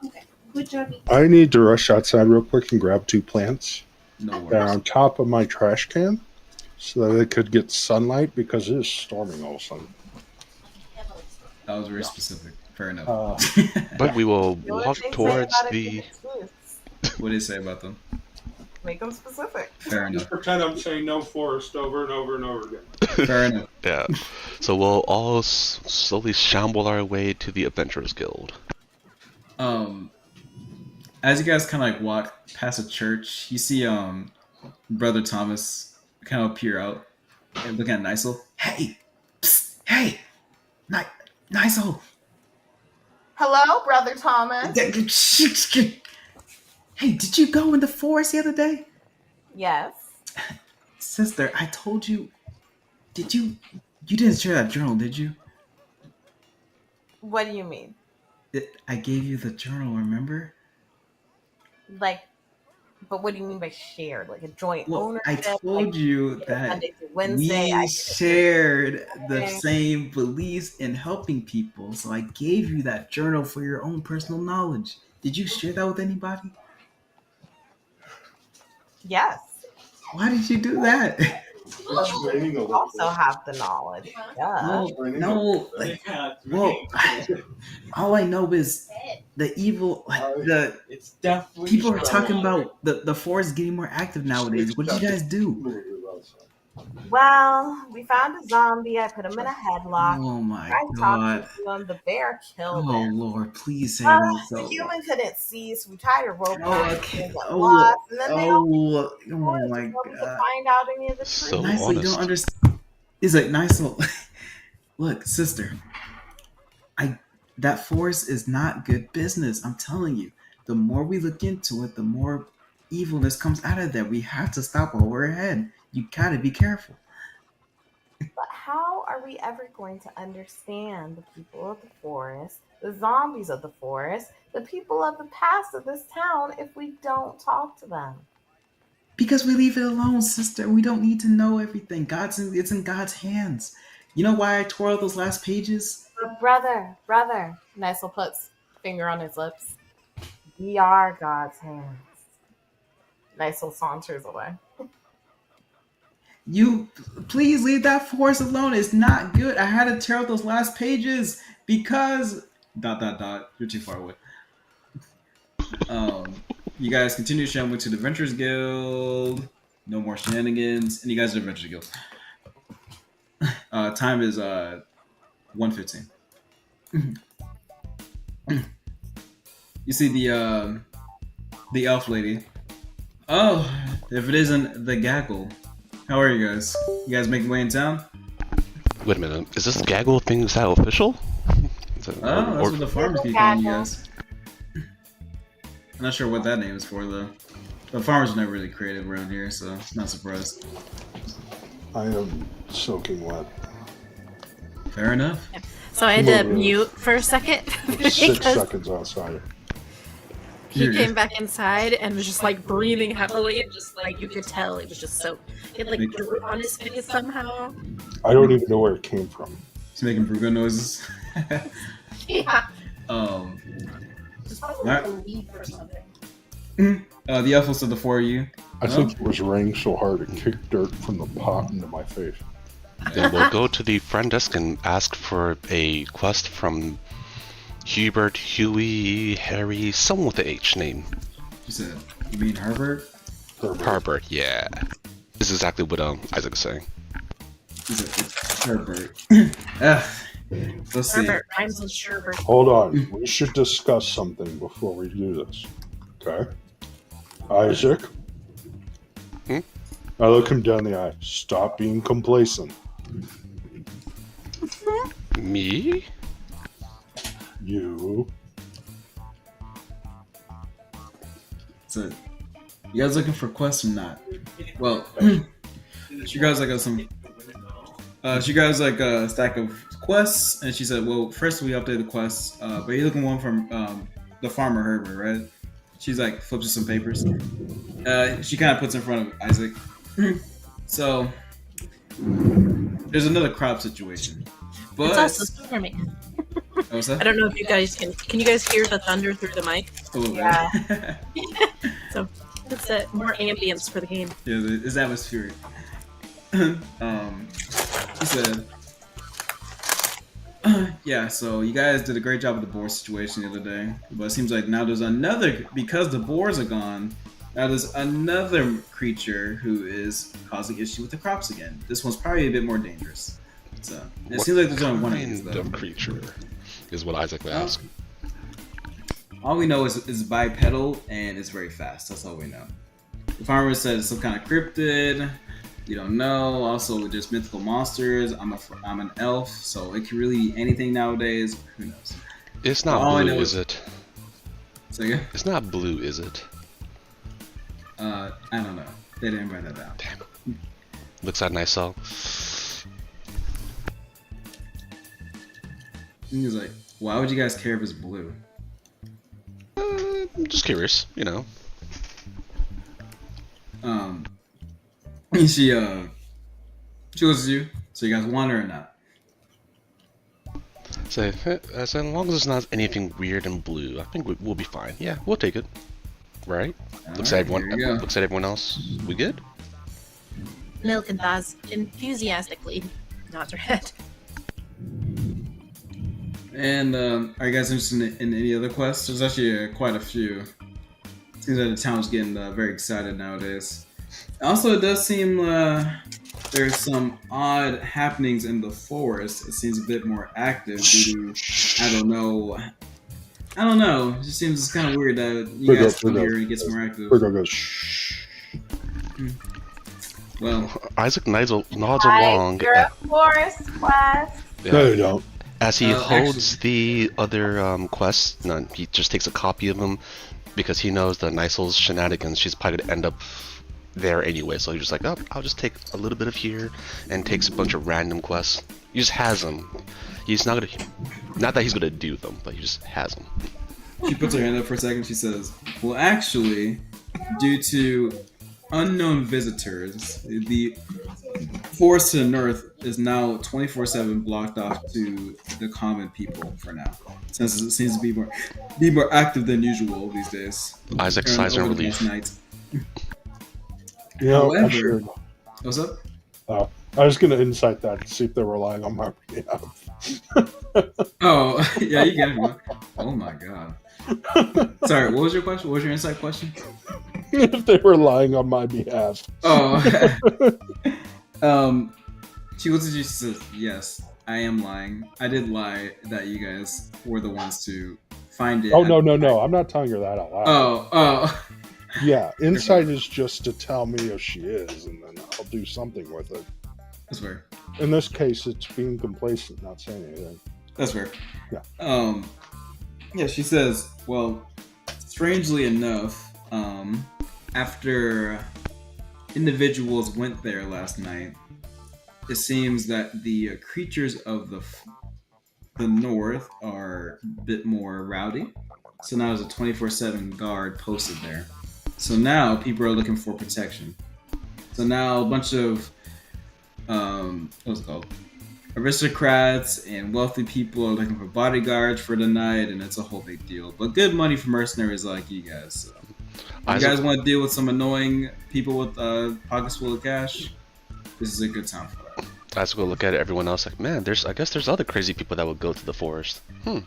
[SPEAKER 5] Good job.
[SPEAKER 3] I need to rush outside real quick and grab 2 plants.
[SPEAKER 1] No
[SPEAKER 3] They're
[SPEAKER 1] worries.
[SPEAKER 3] on top of my trash can so that they could get sunlight because it is storming all of a sudden.
[SPEAKER 1] That was very specific. Fair enough.
[SPEAKER 2] But we will
[SPEAKER 4] The only
[SPEAKER 2] walk
[SPEAKER 4] thing
[SPEAKER 2] towards
[SPEAKER 4] say about it
[SPEAKER 2] the.
[SPEAKER 4] is excuse.
[SPEAKER 1] What did he say about them?
[SPEAKER 4] Make them specific.
[SPEAKER 1] Fair enough.
[SPEAKER 7] Pretend I'm saying no forest over and over and over again.
[SPEAKER 1] Fair enough.
[SPEAKER 2] Yeah. So we'll all slowly shamble our way to the Adventurers Guild.
[SPEAKER 1] As you guys kind of like walk past a church, you see Brother Thomas kind of peer out and look at Nisel. Hey, psst, hey, Nisel.
[SPEAKER 4] Hello, Brother Thomas.
[SPEAKER 1] Hey, did you go in the forest the other day?
[SPEAKER 4] Yes.
[SPEAKER 1] Sister, I told you. Did you? You didn't share that journal, did you?
[SPEAKER 4] What do you mean?
[SPEAKER 1] I gave you the journal, remember?
[SPEAKER 4] Like, but what do you mean by shared? Like a joint
[SPEAKER 1] Well,
[SPEAKER 4] ownership?
[SPEAKER 1] I told
[SPEAKER 4] like,
[SPEAKER 1] you that
[SPEAKER 4] Monday through Wednesday.
[SPEAKER 1] we shared the same beliefs in helping people, so I gave you that journal for your own personal knowledge. Did you share that with anybody?
[SPEAKER 4] Yes.
[SPEAKER 1] Why did you do that?
[SPEAKER 3] It's raining a
[SPEAKER 4] You
[SPEAKER 3] little
[SPEAKER 4] also have the knowledge. Yeah.
[SPEAKER 1] No, like, well, all I know is the evil, like the
[SPEAKER 7] It's definitely
[SPEAKER 1] people are talking about the forest getting more active nowadays. What did you guys do?
[SPEAKER 4] Well, we found a zombie. I put him in a headlock.
[SPEAKER 1] Oh my
[SPEAKER 4] I
[SPEAKER 1] god!
[SPEAKER 4] talked to him. The bear killed
[SPEAKER 1] Oh
[SPEAKER 4] him.
[SPEAKER 1] Lord, please say
[SPEAKER 4] The
[SPEAKER 1] that. So.
[SPEAKER 4] human couldn't see, so we tied a rope
[SPEAKER 1] Oh,
[SPEAKER 4] around
[SPEAKER 1] okay.
[SPEAKER 4] him, got
[SPEAKER 1] Oh,
[SPEAKER 4] lost, and then they opened
[SPEAKER 1] oh
[SPEAKER 4] the door
[SPEAKER 1] my
[SPEAKER 4] to
[SPEAKER 1] god!
[SPEAKER 4] find out any of the truth.
[SPEAKER 2] So
[SPEAKER 1] Nice, you
[SPEAKER 2] honest.
[SPEAKER 1] don't understand. He's like, nice. Look, sister, that forest is not good business. I'm telling you. The more we look into it, the more evilness comes out of there. We have to stop while we're ahead. You gotta be careful.
[SPEAKER 4] But how are we ever going to understand the people of the forest, the zombies of the forest, the people of the past of this town if we don't talk to them?
[SPEAKER 1] Because we leave it alone, sister. We don't need to know everything. It's in God's hands. You know why I tore out those last pages?
[SPEAKER 4] But brother, Nessel puts finger on his lips. We are God's hands. Nessel saunters away.
[SPEAKER 1] You please leave that forest alone. It's not good. I had to tear out those last pages because ... You're too far away. You guys continue shambling to the Adventurers Guild. No more shenanigans, and you guys are the Adventurers Guild. Time is 1:15. You see the elf lady. Oh, if it isn't the Gaggle. How are you guys? You guys making way in town?
[SPEAKER 2] Wait a minute. Is this Gaggle thing, is that official?
[SPEAKER 1] Oh, that's what the farmers keep calling you guys. I'm not sure what that name is for though. The farmers are never really creative around here, so not surprised.
[SPEAKER 3] I am soaking wet.
[SPEAKER 1] Fair enough.
[SPEAKER 6] So I had to mute for a second
[SPEAKER 3] 6
[SPEAKER 6] because
[SPEAKER 3] seconds outside.
[SPEAKER 6] he came back inside and was just like breathing heavily, and just like you could tell it was just so. It like drew on his face somehow.
[SPEAKER 3] I don't even know where it came from.
[SPEAKER 1] He's making Brugo noises.
[SPEAKER 6] Yeah.
[SPEAKER 5] Just probably
[SPEAKER 1] Alright.
[SPEAKER 5] a leaf or something.
[SPEAKER 1] The elf of the four of you.
[SPEAKER 3] I think it was raining so hard it kicked dirt from the pot into my face.
[SPEAKER 2] Then we'll go to the front desk and ask for a quest from Hubert, Huey, Harry, someone with the H name.
[SPEAKER 1] You said, you mean Herbert?
[SPEAKER 2] Herbert, yeah. This is exactly what Isaac is saying.
[SPEAKER 1] He said, it's Herbert. Let's see.
[SPEAKER 6] Herbert rhymes with sherbert.
[SPEAKER 3] Hold on. We should discuss something before we do this. Okay? Isaac? I look him down the eye. Stop being complacent.
[SPEAKER 2] Me?
[SPEAKER 3] You.
[SPEAKER 1] So, you guys looking for quests or not? Well, she guys like some. She guys like a stack of quests, and she said, "Well, first we update the quests, but you're looking one from the farmer Herbert, right?" She's like flips you some papers. She kind of puts in front of Isaac. So there's another crop situation, but
[SPEAKER 6] It's also storming.
[SPEAKER 1] what's that?
[SPEAKER 6] I don't know if you guys can you guys hear the thunder through the mic?
[SPEAKER 1] A little bit.
[SPEAKER 4] Yeah.
[SPEAKER 6] So it's more ambience for the game.
[SPEAKER 1] Yeah, it's atmospheric. He said, yeah, so you guys did a great job with the boar situation the other day, but it seems like now there's another, because the boars are gone, now there's another creature who is causing issue with the crops again. This one's probably a bit more dangerous. So it seems like there's only one of these
[SPEAKER 2] What
[SPEAKER 1] though.
[SPEAKER 2] kind of creature is what Isaac would ask.
[SPEAKER 1] All we know is bipedal and it's very fast. That's all we know. The farmer said it's some kind of cryptid. You don't know. Also, just mythical monsters. I'm an elf, so it can really be anything nowadays. Who knows?
[SPEAKER 2] It's not
[SPEAKER 1] All I
[SPEAKER 2] blue,
[SPEAKER 1] know
[SPEAKER 2] is it?
[SPEAKER 1] So yeah,
[SPEAKER 2] It's not blue, is it?
[SPEAKER 1] I don't know. They didn't write that down.
[SPEAKER 2] Damn. Looks like nice all.
[SPEAKER 1] He was like, "Why would you guys care if it's blue?"
[SPEAKER 2] I'm just curious, you know.
[SPEAKER 1] She goes to you. So you guys want her or not?
[SPEAKER 2] So as long as it's not anything weird and blue, I think we'll be fine. Yeah, we'll take it. Right? Looks at everyone.
[SPEAKER 1] here you go.
[SPEAKER 2] Looks at everyone else. We good?
[SPEAKER 6] Milk and Thaz enthusiastically nods her head.
[SPEAKER 1] And are you guys interested in any other quests? There's actually quite a few. Seems like the town's getting very excited nowadays. Also, it does seem there's some odd happenings in the forest. It seems a bit more active due to, I don't know. It just seems kind of weird that you guys come here and it gets more active.
[SPEAKER 3] Virgo goes, shh.
[SPEAKER 1] Well,
[SPEAKER 2] Isaac nods along
[SPEAKER 4] You're a forest quest.
[SPEAKER 3] No, you don't.
[SPEAKER 2] as he holds
[SPEAKER 1] actually-
[SPEAKER 2] the other quests. No, he just takes a copy of them because he knows the Nicel's shenanigans. She's probably gonna end up there anyway, so he's just like, oh, I'll just take a little bit of here, and takes a bunch of random quests. He just has them. He's not that he's gonna do them, but he just has them.
[SPEAKER 1] she puts her hand up for a second. She says, "Well, actually, due to unknown visitors, the forest to the north is now 24/7 blocked off to the common people for now, since it seems to be more active than usual these days."
[SPEAKER 2] Isaac sighs in
[SPEAKER 1] Over the
[SPEAKER 2] relief.
[SPEAKER 1] past nights.
[SPEAKER 3] You know, I
[SPEAKER 1] However-
[SPEAKER 3] should.
[SPEAKER 1] What's up?
[SPEAKER 3] I was going to insight that to see if they're relying on my behalf.
[SPEAKER 1] Oh, yeah, you get it. Oh my god. Sorry, what was your question? What was your insight question?
[SPEAKER 3] If they were lying on my behalf.
[SPEAKER 1] Oh. She looks at you. She says, "Yes, I am lying. I did lie that you guys were the ones to find it."
[SPEAKER 3] Oh, no. I'm not telling her that out loud.
[SPEAKER 1] Oh.
[SPEAKER 3] Yeah, insight is just to tell me if she is, and then I'll do something with it.
[SPEAKER 1] That's fair.
[SPEAKER 3] In this case, it's being complacent, not saying anything.
[SPEAKER 1] That's fair.
[SPEAKER 3] Yeah.
[SPEAKER 1] Yeah, she says, well, strangely enough, after individuals went there last night, it seems that the creatures of the north are a bit more rowdy. So now there's a 24/7 guard posted there. So now people are looking for protection. So now a bunch of what's it called? Aristocrats and wealthy people are looking for bodyguards for the night, and it's a whole big deal. But good money for mercenaries like you guys. So. You guys want to deal with some annoying people with pockets full of cash? This is a good time for that.
[SPEAKER 2] I just go look at everyone else like, man, I guess there's other crazy people that would go to the forest.
[SPEAKER 3] Huh.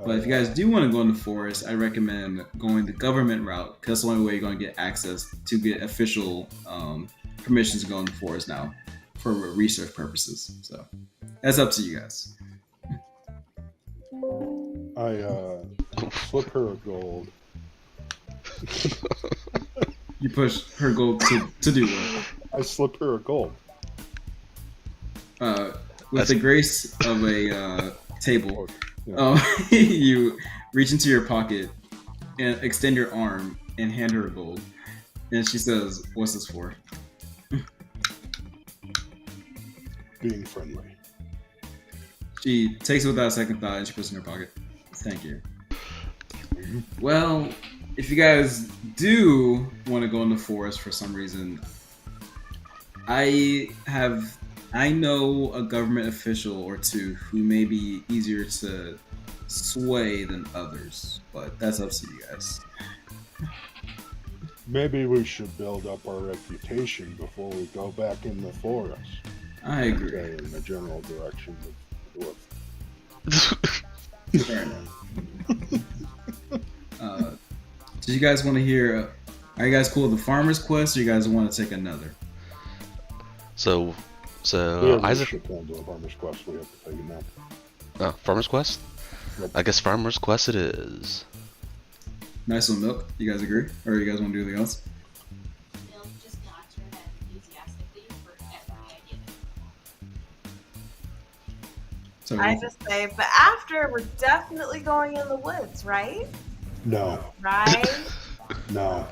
[SPEAKER 1] But if you guys do want to go in the forest, I recommend going the government route, because that's the only way you're going to get access to get official permissions to go in the forest now for research purposes. So that's up to you guys.
[SPEAKER 3] I slip her a gold.
[SPEAKER 1] You push her gold to do what?
[SPEAKER 3] I slip her a gold.
[SPEAKER 1] With the grace of a table,
[SPEAKER 3] Yeah.
[SPEAKER 1] you reach into your pocket and extend your arm and hand her a gold. And she says, "What's this for?"
[SPEAKER 3] Being friendly.
[SPEAKER 1] She takes it without a second thought and she puts it in her pocket. Thank you. Well, if you guys do want to go in the forest for some reason, I know a government official or two who may be easier to sway than others, but that's up to you guys.
[SPEAKER 3] Maybe we should build up our reputation before we go back in the forest.
[SPEAKER 1] I agree.
[SPEAKER 3] Okay, in the general direction of the
[SPEAKER 1] Fair enough. Do you guys want to hear? Are you guys cool with the farmer's quest, or you guys want to take another?
[SPEAKER 2] So
[SPEAKER 3] Isaac
[SPEAKER 2] Isaac.
[SPEAKER 3] should go into a farmer's quest. We have to take it now.
[SPEAKER 2] Farmer's Quest?
[SPEAKER 3] Yep.
[SPEAKER 2] I guess Farmer's Quest it is.
[SPEAKER 1] Nice little milk. You guys agree, or you guys want to do anything else?
[SPEAKER 5] Bill just nods her head enthusiastically for every idea.
[SPEAKER 1] So
[SPEAKER 4] I just say, but after we're definitely going in the woods, right?
[SPEAKER 3] No,
[SPEAKER 4] Right?
[SPEAKER 3] no.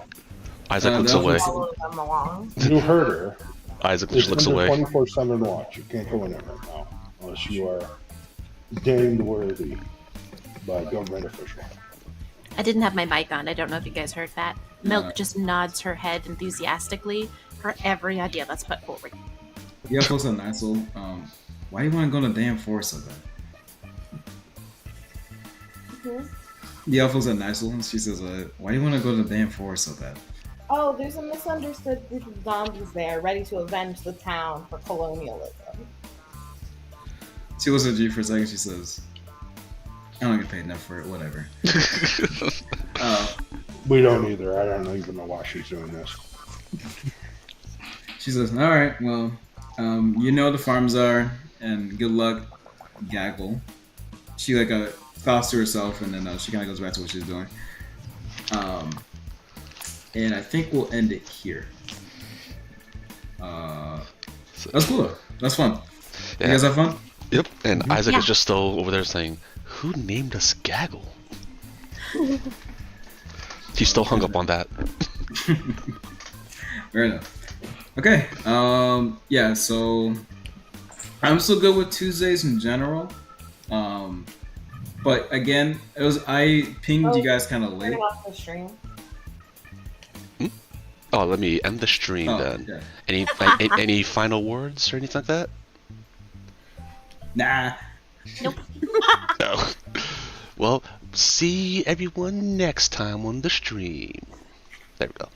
[SPEAKER 2] Isaac looks
[SPEAKER 1] that
[SPEAKER 2] away.
[SPEAKER 1] was-
[SPEAKER 4] Follow them along.
[SPEAKER 3] You heard her.
[SPEAKER 2] Isaac
[SPEAKER 3] It's
[SPEAKER 2] just looks
[SPEAKER 3] under
[SPEAKER 2] away.
[SPEAKER 3] 24/7 watch. You can't go in there right now unless you are deemed worthy by a government official.
[SPEAKER 6] I didn't have my mic on. I don't know if you guys heard that. Milk
[SPEAKER 1] No.
[SPEAKER 6] just nods her head enthusiastically for every idea that's put forward.
[SPEAKER 1] Yeah, folks at Nigel, why do you want to go to the damn forest so bad?
[SPEAKER 4] Mhm.
[SPEAKER 1] The elf at Nigel, and she says, why do you want to go to the damn forest so bad?
[SPEAKER 4] Oh, there's a misunderstood group of zombies there ready to avenge the town for colonialism.
[SPEAKER 1] She looks at you for a second, she says, I don't get paid enough for it, whatever.
[SPEAKER 3] We don't either. I don't even know why she's doing this.
[SPEAKER 1] She says, alright, well, you know the farms are, and good luck, Gaggle. She thoughts to herself, and then she kind of goes back to what she's doing. And I think we'll end it here. That's cool though. That's fun.
[SPEAKER 2] Yeah.
[SPEAKER 1] You guys have fun?
[SPEAKER 2] Yep. And Isaac
[SPEAKER 6] Yeah.
[SPEAKER 2] is just still over there saying, "Who named us Gaggle?" He's still hung up on that.
[SPEAKER 1] Fair enough. Okay. Yeah. So I'm still good with Tuesdays in general. But again, I pinged you guys kind of late.
[SPEAKER 4] Turn off the stream.
[SPEAKER 2] Oh, let me end the stream
[SPEAKER 1] Oh,
[SPEAKER 2] then.
[SPEAKER 1] yeah.
[SPEAKER 2] Any final words or anything like that?
[SPEAKER 1] Nah.
[SPEAKER 6] Nope.
[SPEAKER 2] No. Well, see everyone next time on the stream. There we go.